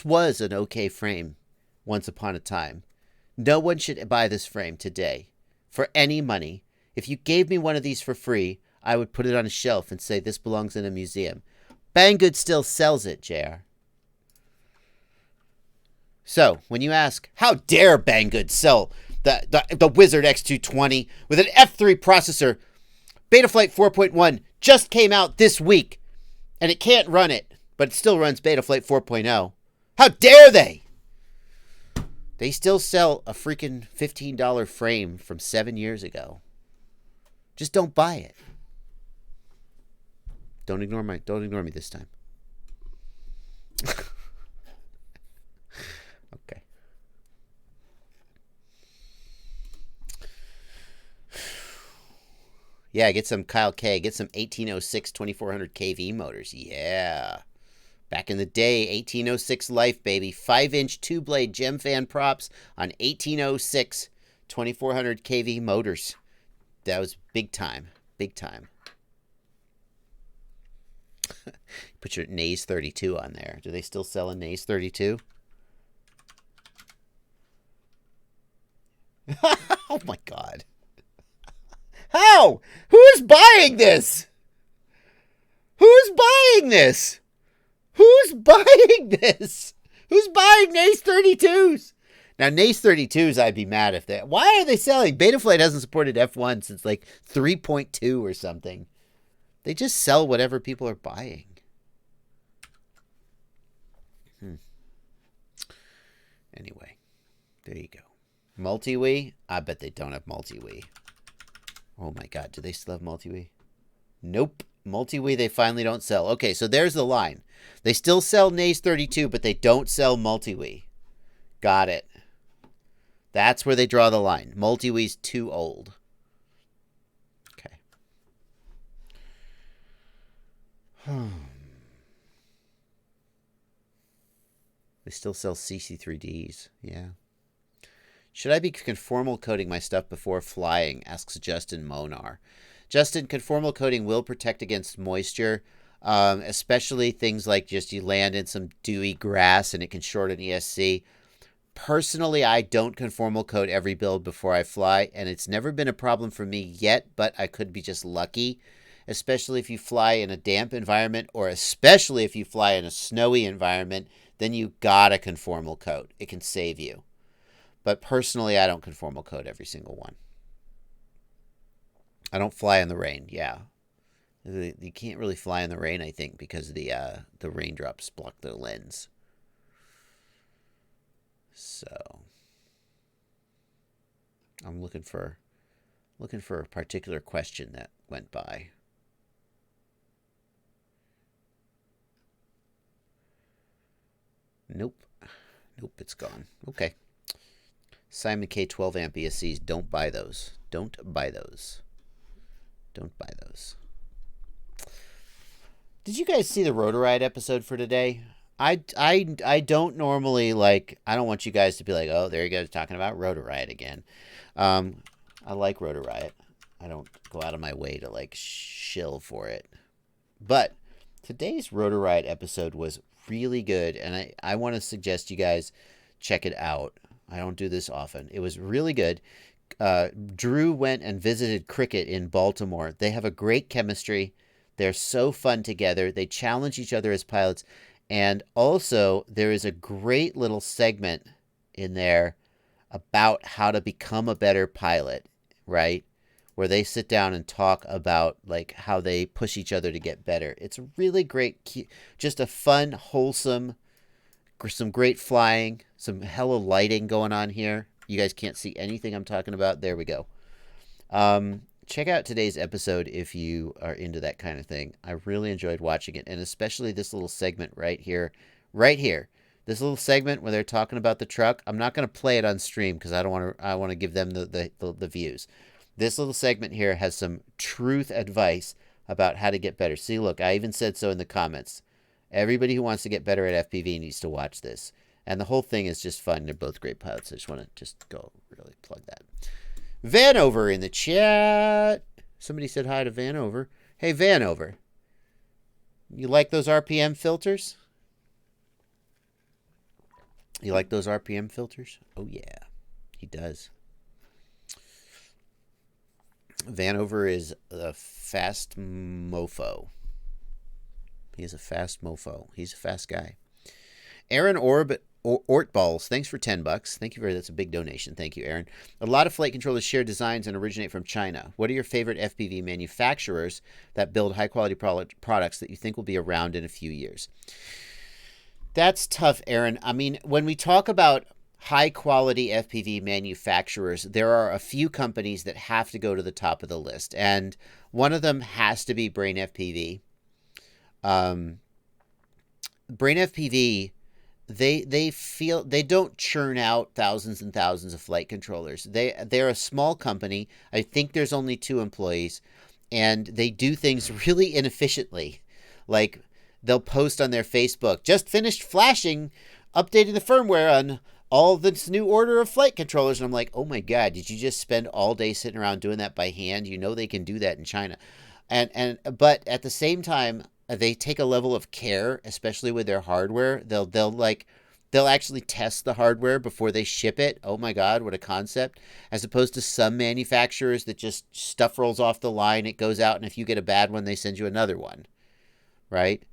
was an okay frame once upon a time. No one should buy this frame today for any money. If you gave me one of these for free, I would put it on a shelf and say this belongs in a museum. Banggood still sells it, JR. So, when you ask, how dare Banggood sell the Wizard X220 with an F3 processor? Betaflight 4.1 just came out this week, and it can't run it, but it still runs Betaflight 4.0. How dare they? They still sell a freaking $15 frame from 7 years ago. Just don't buy it. Don't ignore me this time. Okay. Yeah, get some Kyle K. Get some 1806 2400 kV motors. Yeah. Back in the day, 1806 life, baby. 5-inch 2-blade gem fan props on 1806 2400 kV motors. That was big time. Big time. Put your Naze 32 on there. Do they still sell a Naze 32? Oh my God. How? Who's buying this? Who's buying this? Who's buying this? Who's buying Naze 32s? Now, Naze 32s, I'd be mad if they... Why are they selling? Betaflight hasn't supported F1 since like 3.2 or something. They just sell whatever people are buying. Anyway, there you go. Multi-Wii? I bet they don't have Multi-Wii. Oh my God, do they still have Multi-Wii? Nope. Multi-Wii they finally don't sell. Okay, so there's the line. They still sell Naze 32, but they don't sell Multi-Wii. Got it. That's where they draw the line. Multi-Wii's too old. Okay. They still sell CC3Ds. Yeah. Should I be conformal coating my stuff before flying? Asks Justin Monar. Justin, conformal coating will protect against moisture, especially things like just you land in some dewy grass and it can short an ESC. Personally, I don't conformal coat every build before I fly, and it's never been a problem for me yet, but I could be just lucky, especially if you fly in a damp environment or especially if you fly in a snowy environment. then you got a conformal coat. It can save you. But personally, I don't conformal coat every single one. I don't fly in the rain. Yeah. You can't really fly in the rain, I think, because the raindrops block the lens. So I'm looking for a particular question that went by. Nope, it's gone. Okay. Simon K 12 amp ESCs. Don't buy those. Don't buy those. Did you guys see the Rotor Riot episode for today? I don't normally I don't want you guys to be like, oh, there you go, talking about Rotor Riot again. I like Rotor Riot. I don't go out of my way to shill for it. But today's Rotor Riot episode was really good, and I want to suggest you guys check it out. I don't do this often. It was really good. Drew went and visited Cricket in Baltimore. They have a great chemistry. They're so fun together. They challenge each other as pilots. And also, there is a great little segment in there about how to become a better pilot, right? Where they sit down and talk about how they push each other to get better. It's really great, just a fun, wholesome, some great flying, some hella lighting going on here. You guys can't see anything I'm talking about. There we go. Check out today's episode if you are into that kind of thing. I really enjoyed watching it, and especially this little segment right here. This little segment where they're talking about the truck. I'm not going to play it on stream because I want to give them the views. This little segment here has some truth advice about how to get better. See, look, I even said so in the comments. Everybody who wants to get better at FPV needs to watch this. And the whole thing is just fun. They're both great pilots. I just want to go really plug that. Vanover in the chat. Somebody said hi to Vanover. Hey, Vanover. You like those RPM filters? You like those RPM filters? Oh, yeah. He does. Vanover is a fast mofo. He is a fast mofo. He's a fast guy. Aaron Ortballs, thanks for $10. Thank you very much. That's a big donation. Thank you, Aaron. A lot of flight controllers share designs and originate from China. What are your favorite FPV manufacturers that build high-quality products that you think will be around in a few years? That's tough, Aaron. I mean, when we talk about high-quality FPV manufacturers, there are a few companies that have to go to the top of the list, and one of them has to be Brain FPV. Brain FPV, they don't churn out thousands and thousands of flight controllers. They're a small company. I think there's only 2 employees, and they do things really inefficiently. Like they'll post on their Facebook, just finished flashing, updating the firmware on all this new order of flight controllers. And I'm like, oh my God, did you just spend all day sitting around doing that by hand? You know they can do that in China. But at the same time, they take a level of care, especially with their hardware. They'll actually test the hardware before they ship it. Oh my God, what a concept. As opposed to some manufacturers that just stuff rolls off the line, it goes out, and if you get a bad one, they send you another one, right?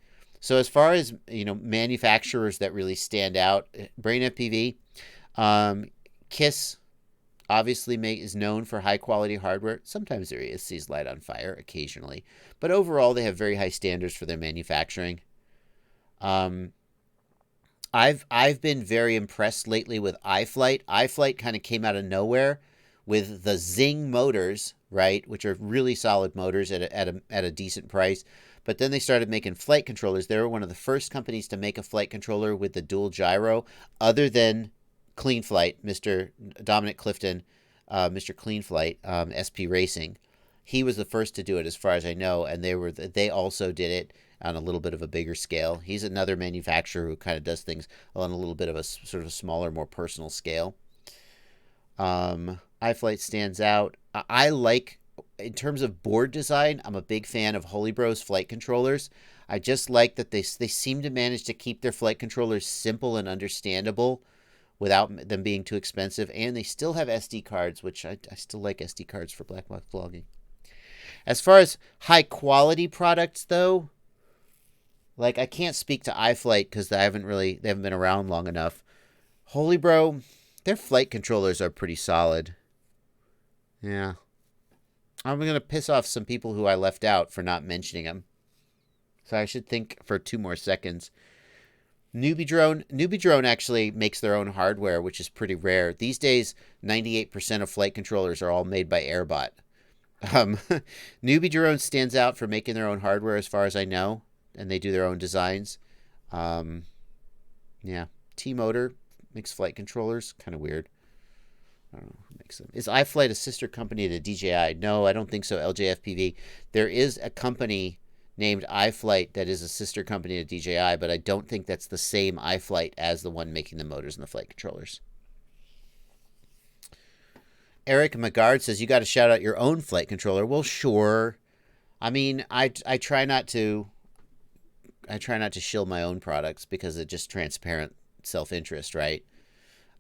So as far as, manufacturers that really stand out, Brain FPV, KISS obviously is known for high quality hardware. Sometimes their ESCs light on fire occasionally, but overall they have very high standards for their manufacturing. I've been very impressed lately with iFlight. iFlight kind of came out of nowhere with the Zing motors, right, which are really solid motors at a decent price. But then they started making flight controllers. They were one of the first companies to make a flight controller with the dual gyro, other than Clean Flight, Mr. Dominic Clifton, Mr. Clean Flight, SP Racing. He was the first to do it, as far as I know, and they also did it on a little bit of a bigger scale. He's another manufacturer who kind of does things on a little bit of a sort of a smaller, more personal scale. iFlight stands out. I like, in terms of board design, I'm a big fan of Holy Bros flight controllers. I just like that they seem to manage to keep their flight controllers simple and understandable without them being too expensive, and they still have SD cards, which I still like SD cards for black box vlogging. As far as high quality products, though, Like, I can't speak to iFlight because they haven't been around long enough. Holy Bro, their flight controllers are pretty solid. Yeah. I'm going to piss off some people who I left out for not mentioning them. So I should think for 2 more seconds. Newbie Drone actually makes their own hardware, which is pretty rare. These days, 98% of flight controllers are all made by Airbot. Newbie Drone stands out for making their own hardware as far as I know, and they do their own designs. Yeah. T-Motor makes flight controllers. Kind of weird. I don't know who makes them. Is iFlight a sister company to DJI? No, I don't think so. LJFPV. There is a company named iFlight that is a sister company to DJI, but I don't think that's the same iFlight as the one making the motors and the flight controllers. Eric Magard says, you got to shout out your own flight controller. Well, sure. I mean, I try not to shill my own products because it's just transparent self-interest, right?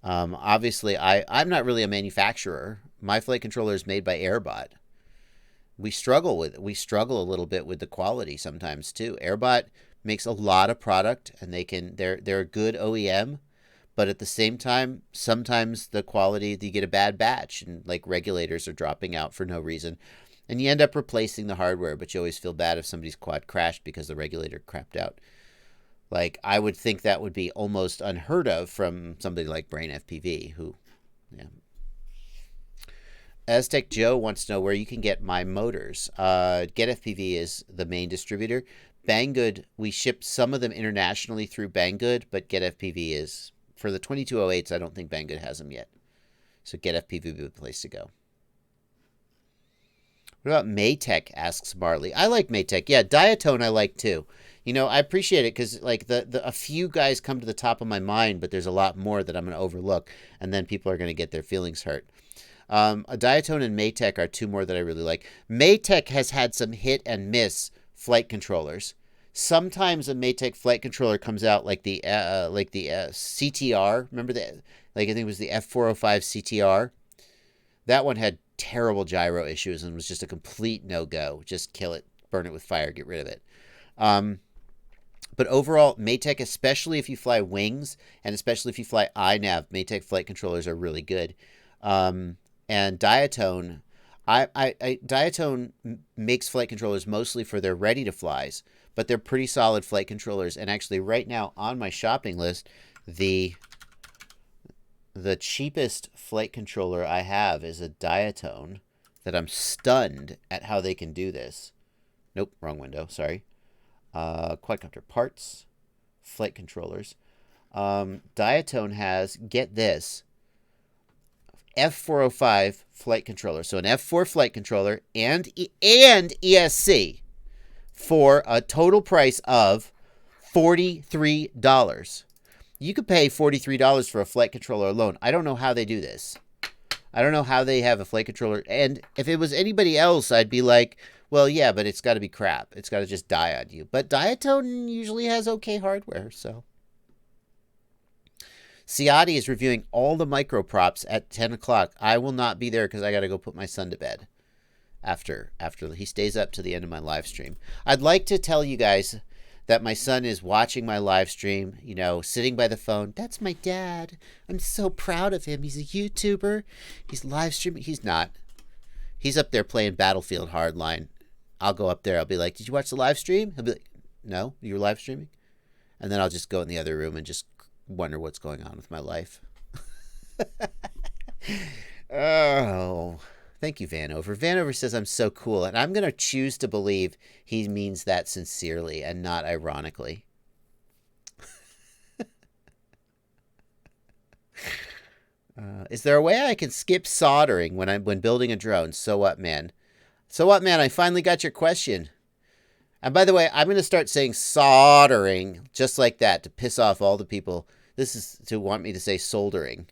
Obviously, I'm not really a manufacturer. My flight controller is made by Airbot. We struggle a little bit with the quality sometimes too. Airbot makes a lot of product, and they're a good OEM, but at the same time, sometimes the quality, you get a bad batch, and like regulators are dropping out for no reason, and you end up replacing the hardware, but you always feel bad if somebody's quad crashed because the regulator crapped out. Like, I would think that would be almost unheard of from somebody like Brain FPV, who, yeah. Aztec Joe wants to know where you can get my motors. Get FPV is the main distributor. Banggood, we ship some of them internationally through Banggood, but Get FPV is, for the 2208s, I don't think Banggood has them yet. So Get FPV would be the place to go. What about Maytech, asks Marley. I like Maytech. Yeah, Diatone I like too. You know, I appreciate it because like a few guys come to the top of my mind, but there's a lot more that I'm going to overlook, and then people are going to get their feelings hurt. A Diatone and Maytech are 2 more that I really like. Maytech has had some hit and miss flight controllers. Sometimes a Maytech flight controller comes out like the CTR. Remember that? Like, I think it was the F405 CTR. That one had terrible gyro issues and was just a complete no-go. Just kill it, burn it with fire, get rid of it. But overall, Maytech, especially if you fly wings and especially if you fly iNav, Maytech flight controllers are really good. And Diatone, Diatone makes flight controllers mostly for their ready-to-flies, but they're pretty solid flight controllers. And actually, right now on my shopping list, the cheapest flight controller I have is a Diatone that I'm stunned at how they can do this. Nope, wrong window, sorry. Quadcopter parts, flight controllers. Diatone has, get this, F405 flight controller. So an F4 flight controller and ESC for a total price of $43. You could pay $43 for a flight controller alone. I don't know how they do this. I don't know how they have a flight controller. And if it was anybody else, I'd be like, well, yeah, but it's got to be crap. It's got to just die on you. But Diatone usually has okay hardware, so. Ciotti is reviewing all the micro props at 10 o'clock. I will not be there because I got to go put my son to bed after he stays up to the end of my live stream. I'd like to tell you guys that my son is watching my live stream, you know, sitting by the phone. That's my dad. I'm so proud of him. He's a YouTuber. He's live streaming. He's not. He's up there playing Battlefield Hardline. I'll go up there. I'll be like, did you watch the live stream? He'll be like, no, you were live streaming? And then I'll just go in the other room and just wonder what's going on with my life. Oh, thank you, Vanover. Vanover says I'm so cool, and I'm going to choose to believe he means that sincerely and not ironically. Is there a way I can skip soldering when building a drone? So what, man? So what, man? I finally got your question. And by the way, I'm going to start saying soldering just like that to piss off all the people. This is to want me to say soldering.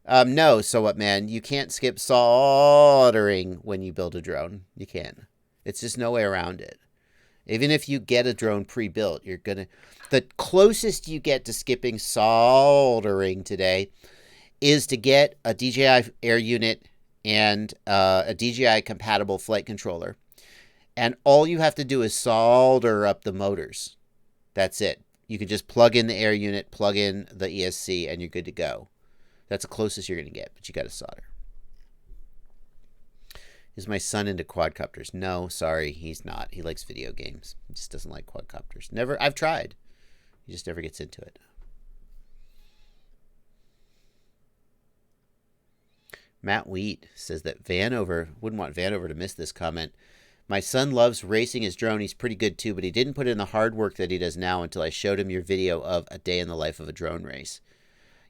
No, so what, man? You can't skip soldering when you build a drone. You can't. It's just no way around it. Even if you get a drone pre-built, you're going to... The closest you get to skipping soldering today is to get a DJI Air unit and a DJI compatible flight controller. And all you have to do is solder up the motors. That's it. You can just plug in the air unit, plug in the ESC, and you're good to go. That's the closest you're going to get, but you got to solder. Is my son into quadcopters? No, sorry, he's not. He likes video games. He just doesn't like quadcopters. Never. I've tried. He just never gets into it. Matt Wheat says that Vanover, wouldn't want Vanover to miss this comment. My son loves racing his drone. He's pretty good too, but he didn't put in the hard work that he does now until I showed him your video of a day in the life of a drone race.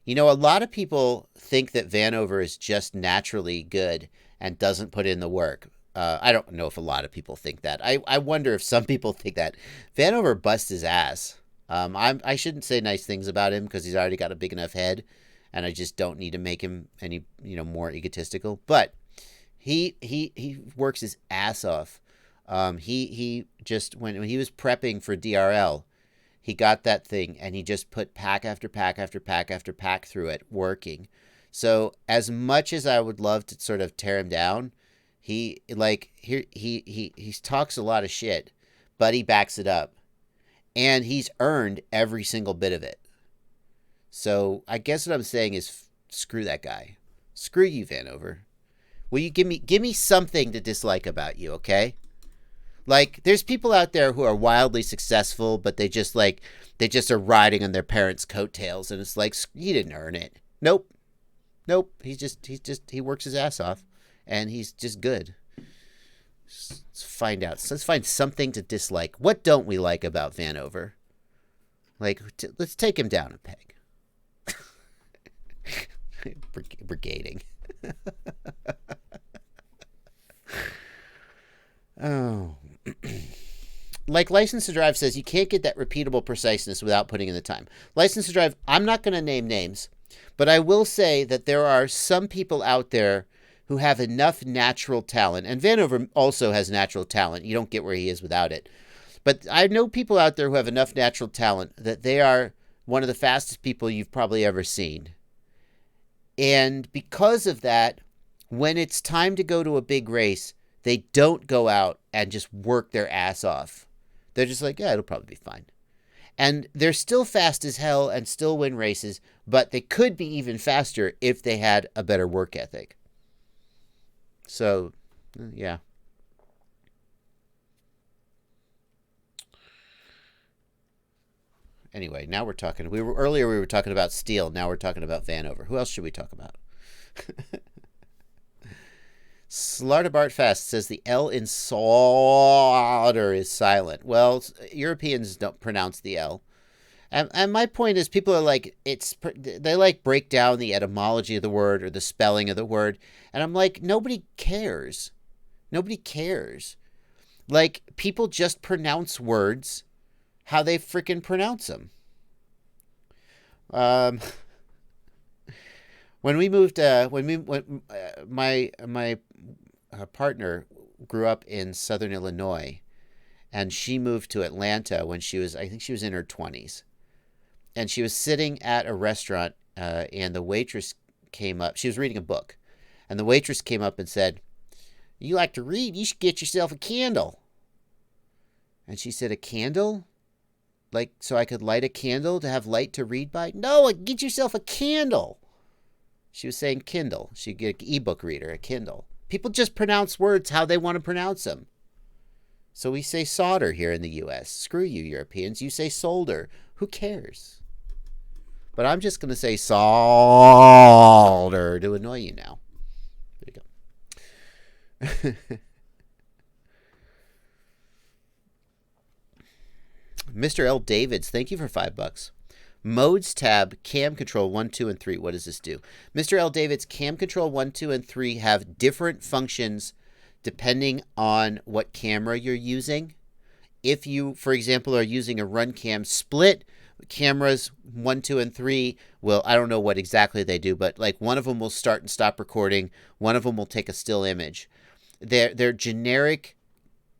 You know, a lot of people think that Vanover is just naturally good and doesn't put in the work. I don't know if a lot of people think that. I wonder if some people think that. Vanover busts his ass. I shouldn't say nice things about him because he's already got a big enough head, and I just don't need to make him any more egotistical. But he works his ass off. He just when he was prepping for DRL, he got that thing and he just put pack after pack after pack after pack through it, working. So as much as I would love to sort of tear him down, he talks a lot of shit, but he backs it up, and he's earned every single bit of it. So I guess what I'm saying is, screw that guy. Screw you, Vanover. Will you give me something to dislike about you, okay? Like, there's people out there who are wildly successful, but they just are riding on their parents' coattails, and it's like, he didn't earn it. Nope. He works his ass off, and he's just good. Let's find out. Let's find something to dislike. What don't we like about Vanover? Like, let's take him down a peg. Brigading. Oh. Like License to Drive says, you can't get that repeatable preciseness without putting in the time. License to Drive, I'm not going to name names, but I will say that there are some people out there who have enough natural talent, and Vanover also has natural talent. You don't get where he is without it. But I know people out there who have enough natural talent that they are one of the fastest people you've probably ever seen. And because of that, when it's time to go to a big race, they don't go out and just work their ass off. They're just like, yeah, it'll probably be fine. And they're still fast as hell and still win races, but they could be even faster if they had a better work ethic. So, yeah. Anyway, now we're talking. Earlier we were talking about steel. Now we're talking about Vanover. Who else should we talk about? Slartibartfast says the L in solder is silent. Well, Europeans don't pronounce the L. And my point is, people are like, they like break down the etymology of the word or the spelling of the word. And I'm like, nobody cares. Nobody cares. Like, people just pronounce words how they freaking pronounce them. When we moved, my partner grew up in Southern Illinois, and she moved to Atlanta when I think she was in her 20s. And she was sitting at a restaurant, and the waitress came up. She was reading a book, and the waitress came up and said, "You like to read? You should get yourself a candle." And she said, "A candle? Like, so I could light a candle to have light to read by?" "No, get yourself a candle." She was saying Kindle. She'd get an ebook reader, a Kindle. People just pronounce words how they want to pronounce them. So we say solder here in the U.S. Screw you, Europeans. You say solder. Who cares? But I'm just going to say solder to annoy you now. There you go. Mr. L. Davids, thank you for $5. Modes tab, cam control 1, 2, and 3. What does this do? Mr. L. Davids, cam control 1, 2, and 3 have different functions depending on what camera you're using. If you, for example, are using a run cam split, cameras 1, 2, and 3 will, I don't know what exactly they do, but like one of them will start and stop recording. One of them will take a still image. They're generic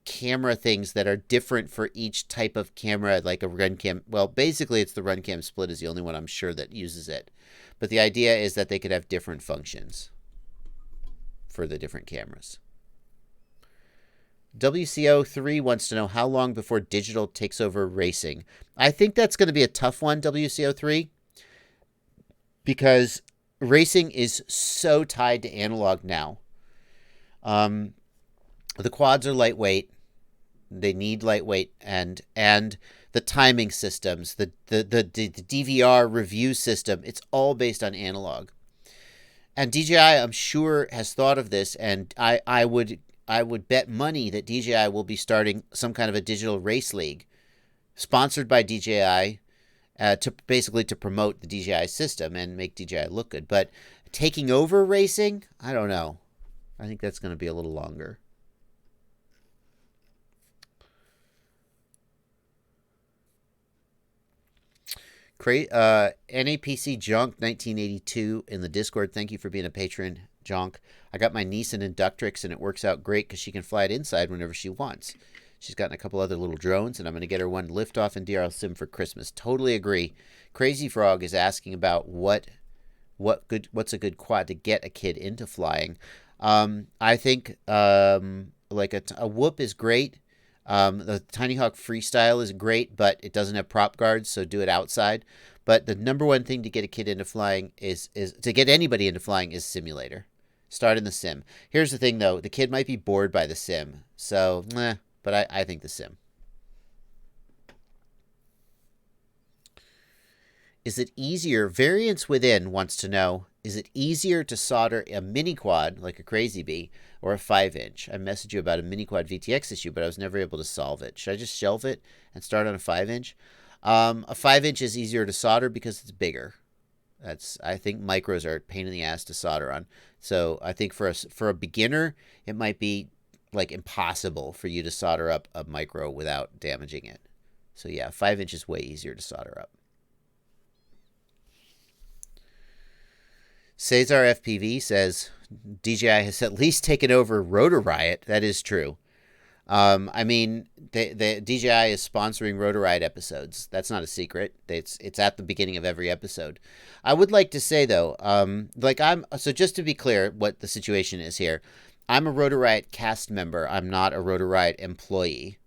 camera things that are different for each type of camera, like a run cam. Well, basically it's the run cam split is the only one I'm sure that uses it. But the idea is that they could have different functions for the different cameras. WCO3 wants to know how long before digital takes over racing. I think that's going to be a tough one, WCO3, because racing is so tied to analog now. The quads are lightweight. They need lightweight, and the timing systems, the DVR review system, it's all based on analog. And DJI, I'm sure, has thought of this, and I would bet money that DJI will be starting some kind of a digital race league, sponsored by DJI, to promote the DJI system and make DJI look good. But taking over racing, I don't know. I think that's going to be a little longer. NAPC Junk 1982 in the Discord. Thank you for being a patron, Junk. I got my niece an Inductrix, and it works out great because she can fly it inside whenever she wants. She's gotten a couple other little drones, and I'm going to get her one liftoff and DRL sim for Christmas. Totally agree. Crazy Frog is asking about what's a good quad to get a kid into flying. I think like a Whoop is great. The Tiny Hawk Freestyle is great, but it doesn't have prop guards, so do it outside. But the number one thing to get a kid into flying is to get anybody into flying is simulator. Start in the sim. Here's the thing, though. The kid might be bored by the sim, so but I think the sim. Is it easier? Variance Within wants to know, is it easier to solder a mini quad like a Crazy Bee or a 5-inch? I messaged you about a mini quad VTX issue, but I was never able to solve it. Should I just shelve it and start on a 5-inch? A 5-inch is easier to solder because it's bigger. I think micros are a pain in the ass to solder on. So I think for a beginner, it might be like impossible for you to solder up a micro without damaging it. So yeah, 5-inch is way easier to solder up. Cesar FPV says DJI has at least taken over Rotor Riot. That is true. I mean, the DJI is sponsoring Rotor Riot episodes. That's not a secret. It's at the beginning of every episode. I would like to say though, so just to be clear, what the situation is here, I'm a Rotor Riot cast member. I'm not a Rotor Riot employee,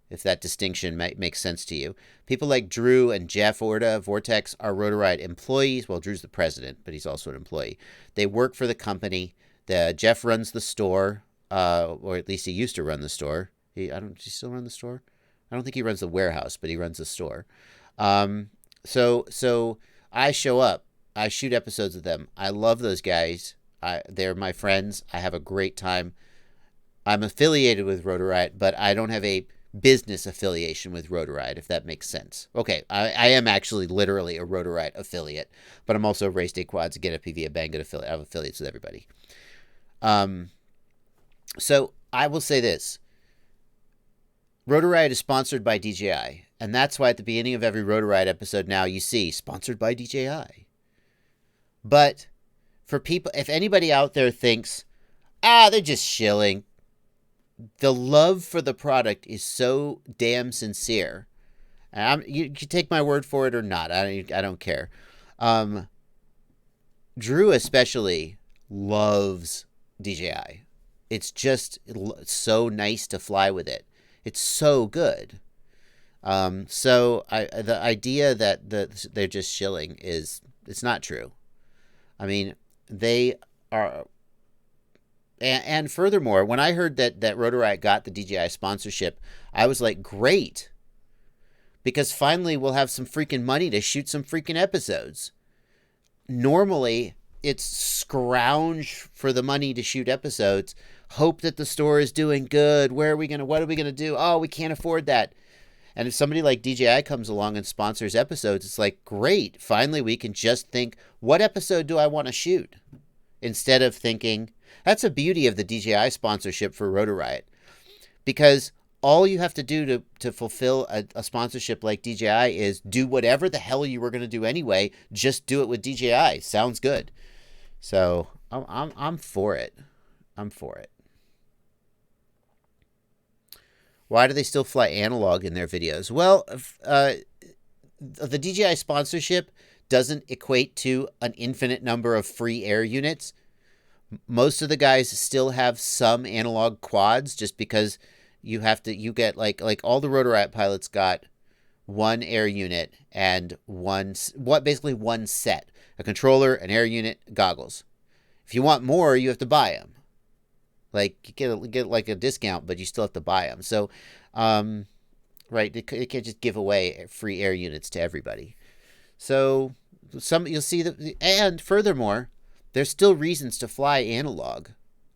if that distinction makes sense to you. People like Drew and Jeff Orta, Vortex, are Rotor Riot employees. Well, Drew's the president, but he's also an employee. They work for the company. Jeff runs the store, or at least he used to run the store. Does he still run the store? I don't think he runs the warehouse, but he runs the store. So I show up. I shoot episodes with them. I love those guys. They're my friends. I have a great time. I'm affiliated with Rotor Riot, but I don't have a business affiliation with Rotor Riot, if that makes sense. Okay, I am actually literally a Rotor Riot affiliate, but I'm also a Race Day Quads, Get a PV, a Banggood affiliate. I have affiliates with everybody. So I will say this. Rotor Riot is sponsored by DJI, and that's why at the beginning of every Rotor Riot episode now you see sponsored by DJI. But for people, if anybody out there thinks, they're just shilling, the love for the product is so damn sincere. And you can take my word for it or not. I don't care. Drew especially loves DJI. It's just so nice to fly with it. It's so good. So the idea that they're just shilling it's not true. I mean, they are. And furthermore, when I heard that Rotor Riot got the DJI sponsorship, I was like, great. Because finally we'll have some freaking money to shoot some freaking episodes. Normally, it's scrounge for the money to shoot episodes. Hope that the store is doing good. What are we going to do? Oh, we can't afford that. And if somebody like DJI comes along and sponsors episodes, it's like, great. Finally, we can just think, what episode do I want to shoot? Instead of thinking, that's the beauty of the DJI sponsorship for Rotor Riot. Because all you have to do to fulfill a sponsorship like DJI is do whatever the hell you were going to do anyway. Just do it with DJI. Sounds good. So I'm for it. I'm for it. Why do they still fly analog in their videos? Well, the DJI sponsorship doesn't equate to an infinite number of free air units. Most of the guys still have some analog quads just because you get like all the Rotor Riot pilots got one air unit and basically one set, a controller, an air unit, goggles. If you want more, you have to buy them. Like you get like a discount, but you still have to buy them. So, right, it can't just give away free air units to everybody. So you'll see that, and furthermore, there's still reasons to fly analog.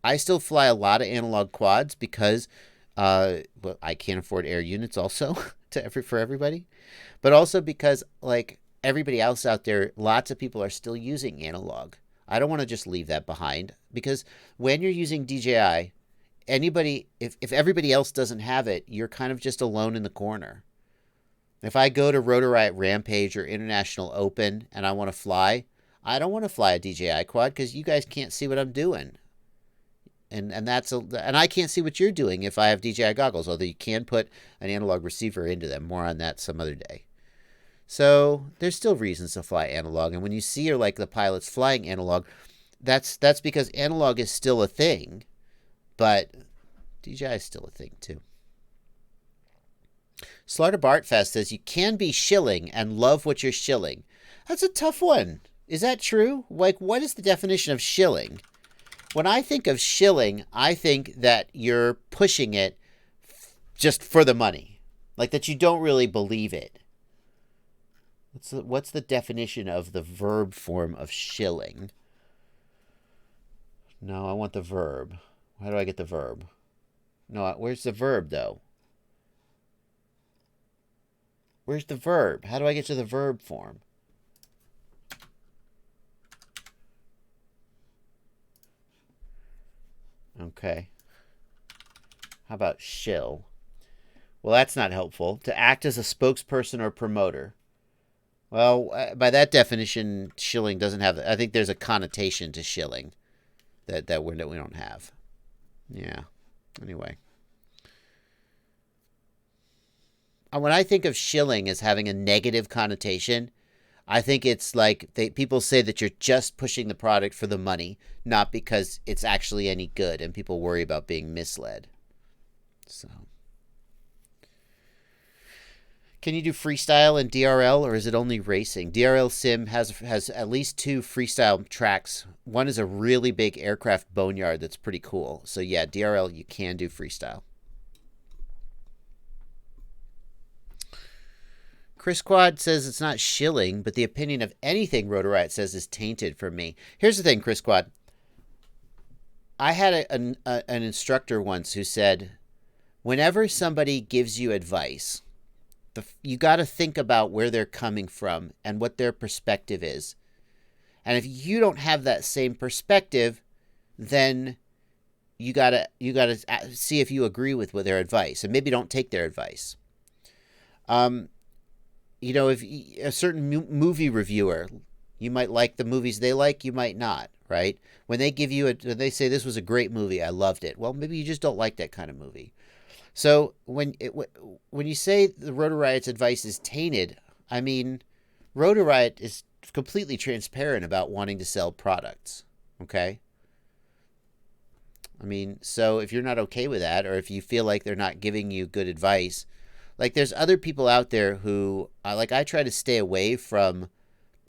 I still fly a lot of analog quads because I can't afford air units also for everybody, but also because like everybody else out there, lots of people are still using analog. I don't want to just leave that behind, because when you're using DJI, if everybody else doesn't have it, you're kind of just alone in the corner. If I go to Rotor Riot Rampage or International Open and I want to fly, I don't want to fly a DJI quad because you guys can't see what I'm doing. And I can't see what you're doing if I have DJI goggles, although you can put an analog receiver into them. More on that some other day. So there's still reasons to fly analog. And when you see like the pilots flying analog, that's because analog is still a thing, but DJI is still a thing too. Slaughter Bartfest says you can be shilling and love what you're shilling. That's a tough one. Is that true? Like, what is the definition of shilling? When I think of shilling, I think that you're pushing it just for the money. Like that you don't really believe it. What's the definition of the verb form of shilling? No, I want the verb. How do I get the verb? No, where's the verb, though? Where's the verb? How do I get to the verb form? Okay. How about shill? Well, that's not helpful. To act as a spokesperson or promoter. Well, by that definition, shilling doesn't have... I think there's a connotation to shilling that we don't have. Yeah. Anyway. When I think of shilling as having a negative connotation, I think it's like people say that you're just pushing the product for the money, not because it's actually any good, and people worry about being misled. So... Can you do freestyle in DRL, or is it only racing? DRL Sim has at least 2 freestyle tracks. One is a really big aircraft boneyard that's pretty cool. So yeah, DRL, you can do freestyle. Chris Quad says it's not shilling, but the opinion of anything Rotor Riot says is tainted for me. Here's the thing, Chris Quad. I had an instructor once who said, whenever somebody gives you advice, you got to think about where they're coming from and what their perspective is. And if you don't have that same perspective, then you got to see if you agree with their advice, and maybe don't take their advice. You know, if a certain movie reviewer, you might like the movies they like, you might not, right? When they give you when they say this was a great movie, I loved it. Well, maybe you just don't like that kind of movie. So when you say the Rotor Riot's advice is tainted, I mean, Rotor Riot is completely transparent about wanting to sell products, okay? I mean, so if you're not okay with that, or if you feel like they're not giving you good advice, like there's other people out there who, like I try to stay away from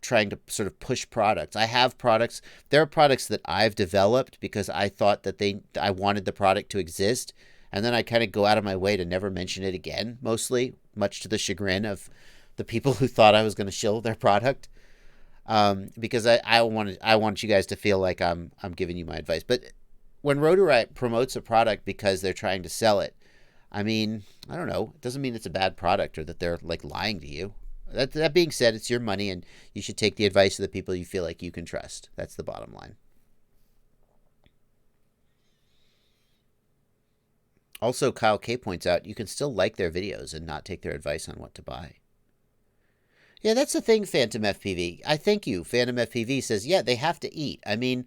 trying to sort of push products. I have products. There are products that I've developed because I thought that I wanted the product to exist. And then I kind of go out of my way to never mention it again, mostly, much to the chagrin of the people who thought I was going to shill their product. Because I want you guys to feel like I'm giving you my advice. But when Rotor Riot promotes a product because they're trying to sell it, I mean, I don't know. It doesn't mean it's a bad product or that they're like lying to you. That being said, it's your money, and you should take the advice of the people you feel like you can trust. That's the bottom line. Also, Kyle K points out you can still like their videos and not take their advice on what to buy. Yeah, that's the thing, Phantom FPV. I thank you. Phantom FPV says, yeah, they have to eat. I mean,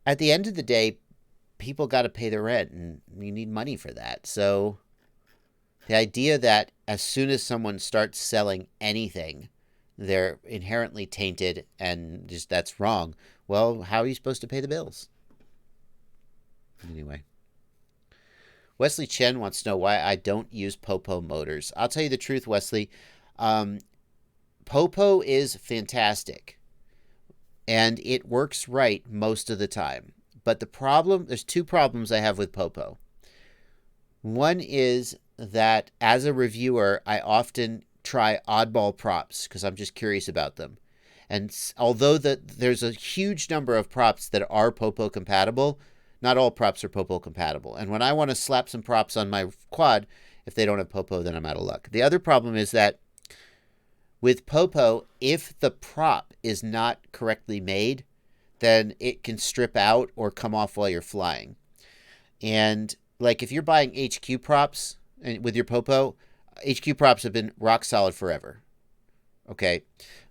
at the end of the day, people got to pay their rent, and you need money for that. So the idea that as soon as someone starts selling anything, they're inherently tainted and just that's wrong. Well, how are you supposed to pay the bills? Anyway. Wesley Chen wants to know why I don't use Popo motors. I'll tell you the truth, Wesley. Popo is fantastic, and it works right most of the time. But there's two problems I have with Popo. One is that as a reviewer, I often try oddball props because I'm just curious about them. And although there's a huge number of props that are Popo compatible, not all props are Popo compatible. And when I want to slap some props on my quad, if they don't have Popo, then I'm out of luck. The other problem is that with Popo, if the prop is not correctly made, then it can strip out or come off while you're flying. And like if you're buying HQ props with your Popo, HQ props have been rock solid forever. Okay.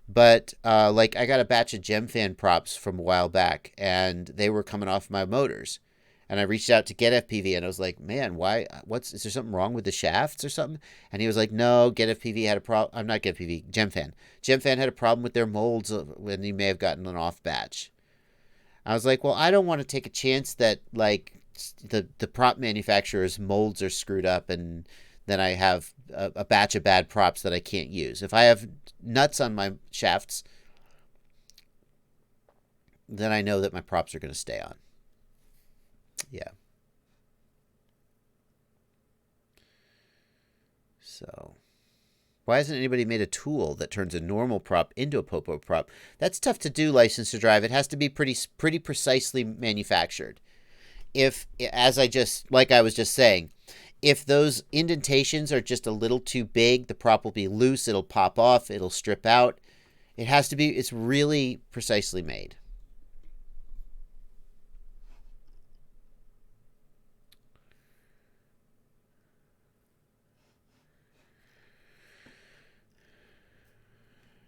But like I got a batch of Gemfan props from a while back, and they were coming off my motors. And I reached out to Get FPV, and I was like, man, why? Is there something wrong with the shafts or something? And he was like, no, Get FPV had a problem. I'm not Get FPV, Gemfan. Gemfan had a problem with their molds when you may have gotten an off batch. I was like, well, I don't want to take a chance that like the prop manufacturer's molds are screwed up, and then I have a batch of bad props that I can't use. If I have nuts on my shafts, then I know that my props are going to stay on. Yeah. So, why hasn't anybody made a tool that turns a normal prop into a Popo prop? That's tough to do, license to drive. It has to be pretty precisely manufactured. If, as I was just saying, if those indentations are just a little too big, the prop will be loose, it'll pop off, it'll strip out. It's really precisely made.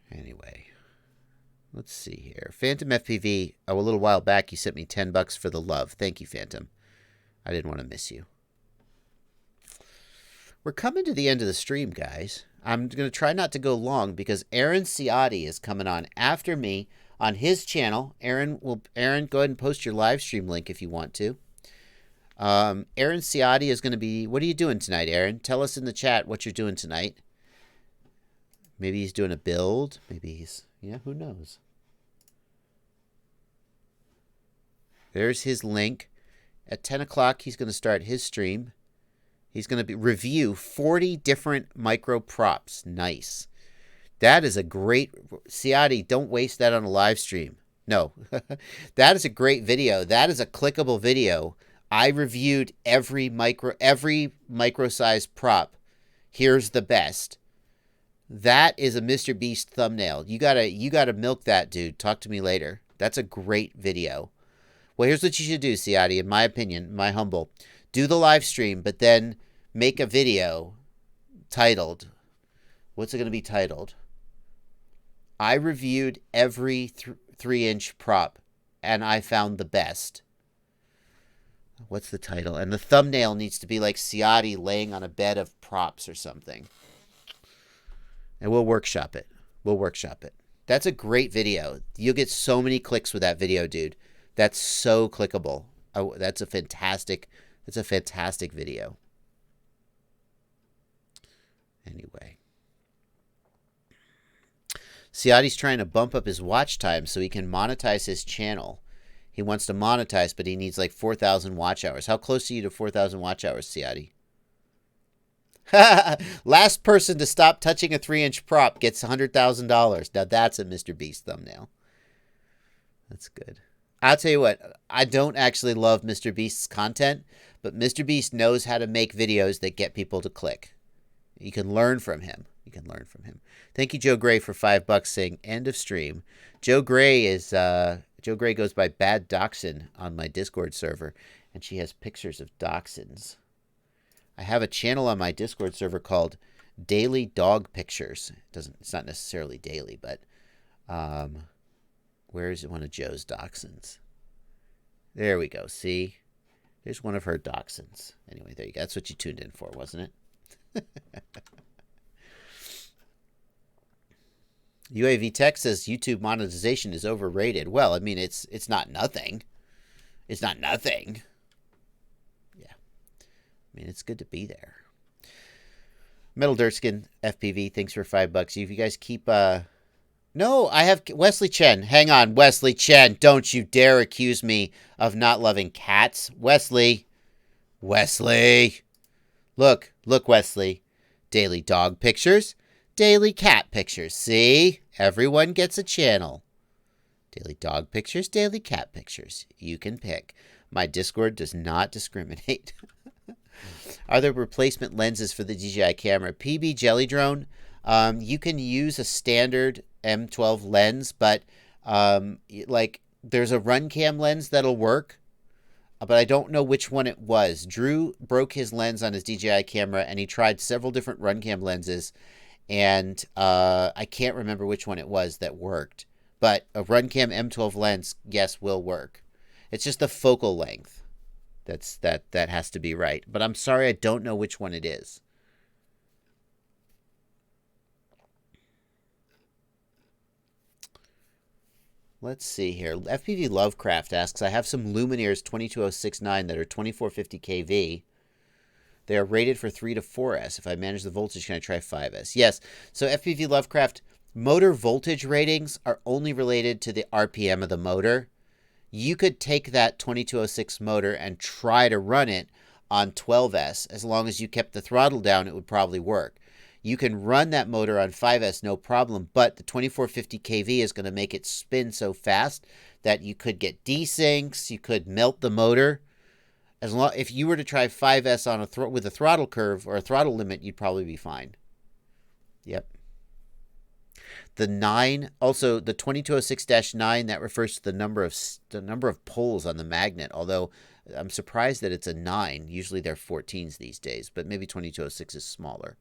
Anyway, let's see here. Phantom FPV, a little while back, you sent me $10 for the love. Thank you, Phantom. I didn't want to miss you. We're coming to the end of the stream, guys. I'm going to try not to go long because Aaron Ciotti is coming on after me on his channel. Aaron, go ahead and post your live stream link if you want to. Aaron Ciotti is going to be... What are you doing tonight, Aaron? Tell us in the chat what you're doing tonight. Maybe he's doing a build. Maybe he's... Yeah, who knows? There's his link. At 10 o'clock, he's going to start his stream. He's going to review 40 different micro props. Nice. That is a great... Ciotti, don't waste that on a live stream. No. That is a great video. That is a clickable video. I reviewed every micro-sized prop. Here's the best. That is a Mr. Beast thumbnail. You gotta milk that, dude. Talk to me later. That's a great video. Well, here's what you should do, Ciotti, in my opinion, my humble. Do the live stream, but then make a video titled... What's it going to be titled? I reviewed every 3-inch prop, and I found the best. What's the title? And the thumbnail needs to be like Ciotti laying on a bed of props or something. And we'll workshop it. That's a great video. You'll get so many clicks with that video, dude. That's so clickable. Oh, that's a fantastic video. Anyway. Ciotti's trying to bump up his watch time so he can monetize his channel. He wants to monetize, but he needs like 4,000 watch hours. How close are you to 4,000 watch hours, Ciotti? Last person to stop touching a 3-inch prop gets $100,000. Now that's a Mr. Beast thumbnail. That's good. I'll tell you what, I don't actually love Mr. Beast's content, but Mr. Beast knows how to make videos that get people to click. You can learn from him. Thank you, Joe Gray, for $5 saying end of stream. Joe Gray goes by Bad Dachshund on my Discord server, and she has pictures of dachshunds. I have a channel on my Discord server called Daily Dog Pictures. It's not necessarily daily, but where is one of Joe's dachshunds? There we go. See? Here's one of her dachshunds. Anyway, there you go. That's what you tuned in for, wasn't it? UAV Tech says YouTube monetization is overrated. Well, I mean, it's not nothing. It's not nothing. Yeah. I mean, it's good to be there. Metal Dirtskin FPV, thanks for $5. If you guys keep no, I have Wesley Chen. Hang on, Wesley Chen. Don't you dare accuse me of not loving cats. Wesley. Look, Wesley. Daily dog pictures, daily cat pictures. See? Everyone gets a channel. Daily dog pictures, daily cat pictures. You can pick. My Discord does not discriminate. Are there replacement lenses for the DJI camera? PB Jelly Drone, you can use a standard M12 lens, but like there's a run cam lens that'll work, but I don't know which one it was. Drew broke his lens on his DJI camera, and he tried several different run cam lenses, and I can't remember which one it was that worked. But a run cam M12 lens, yes, will work. It's just the focal length that has to be right. But I'm sorry, I don't know which one it is. Let's see here. FPV Lovecraft asks, I have some Lumineers 22069 that are 2450 kV. They are rated for 3 to 4S. If I manage the voltage, can I try 5S? Yes. So FPV Lovecraft, motor voltage ratings are only related to the RPM of the motor. You could take that 2206 motor and try to run it on 12S. As long as you kept the throttle down, it would probably work. You can run that motor on 5S, no problem, but the 2450 kV is going to make it spin so fast that you could get desyncs, you could melt the motor. If you were to try 5S on with a throttle curve or a throttle limit, you'd probably be fine. Yep. The 9, also the 2206-9, that refers to the number of poles on the magnet, although I'm surprised that it's a 9. Usually they're 14s these days, but maybe 2206 is smaller.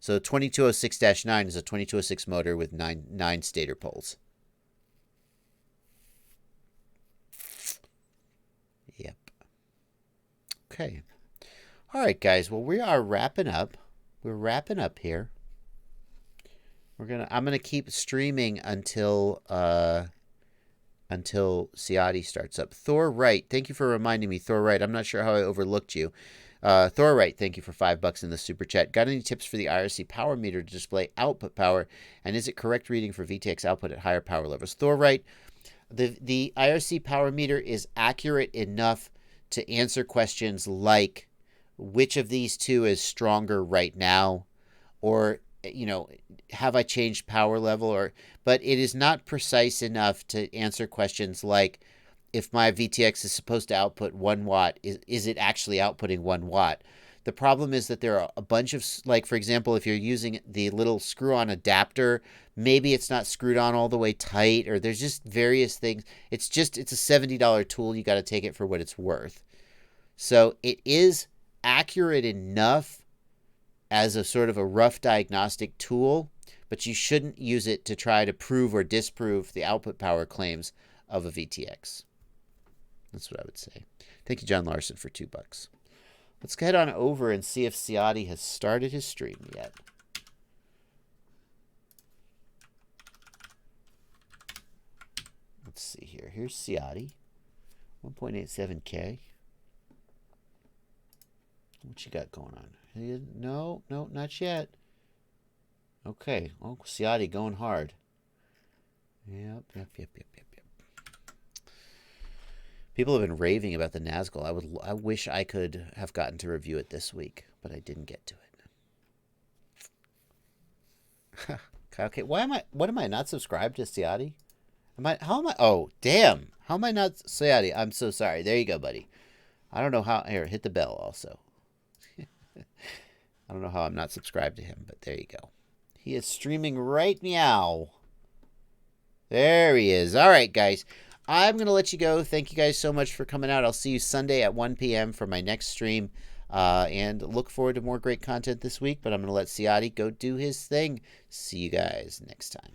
So 2206-9 is a 2206 motor with nine stator poles. Yep. Okay. All right, guys. Well, we are wrapping up. We're wrapping up here. I'm gonna keep streaming until Ciati starts up. Thor Wright, thank you for reminding me. Thor Wright, I'm not sure how I overlooked you. Thor Wright, thank you for $5 in the super chat. Got any tips for the IRC power meter to display output power? And is it correct reading for VTX output at higher power levels? Thor Wright, the IRC power meter is accurate enough to answer questions like which of these two is stronger right now, or have I changed power level, but it is not precise enough to answer questions like, if my VTX is supposed to output 1 watt, is it actually outputting 1 watt? The problem is that there are a bunch of, like, for example, if you're using the little screw-on adapter, maybe it's not screwed on all the way tight, or there's just various things. It's a $70 tool. You got to take it for what it's worth. So it is accurate enough as a sort of a rough diagnostic tool, but you shouldn't use it to try to prove or disprove the output power claims of a VTX. That's what I would say. Thank you, John Larson, for $2. Let's head on over and see if Ciati has started his stream yet. Let's see here. Here's Ciati. 1.87K. What you got going on? No, not yet. Okay. Oh, Ciati going hard. Yep. People have been raving about the Nazgul. I wish I could have gotten to review it this week, but I didn't get to it. Okay, what am I not subscribed to Ciati? Oh, damn. How am I not Ciati? I'm so sorry. There you go, buddy. I don't know how. Here, hit the bell also. I don't know how I'm not subscribed to him, but there you go. He is streaming right meow. There he is. All right, guys. I'm going to let you go. Thank you guys so much for coming out. I'll see you Sunday at 1 p.m. for my next stream. And look forward to more great content this week. But I'm going to let Ciati go do his thing. See you guys next time.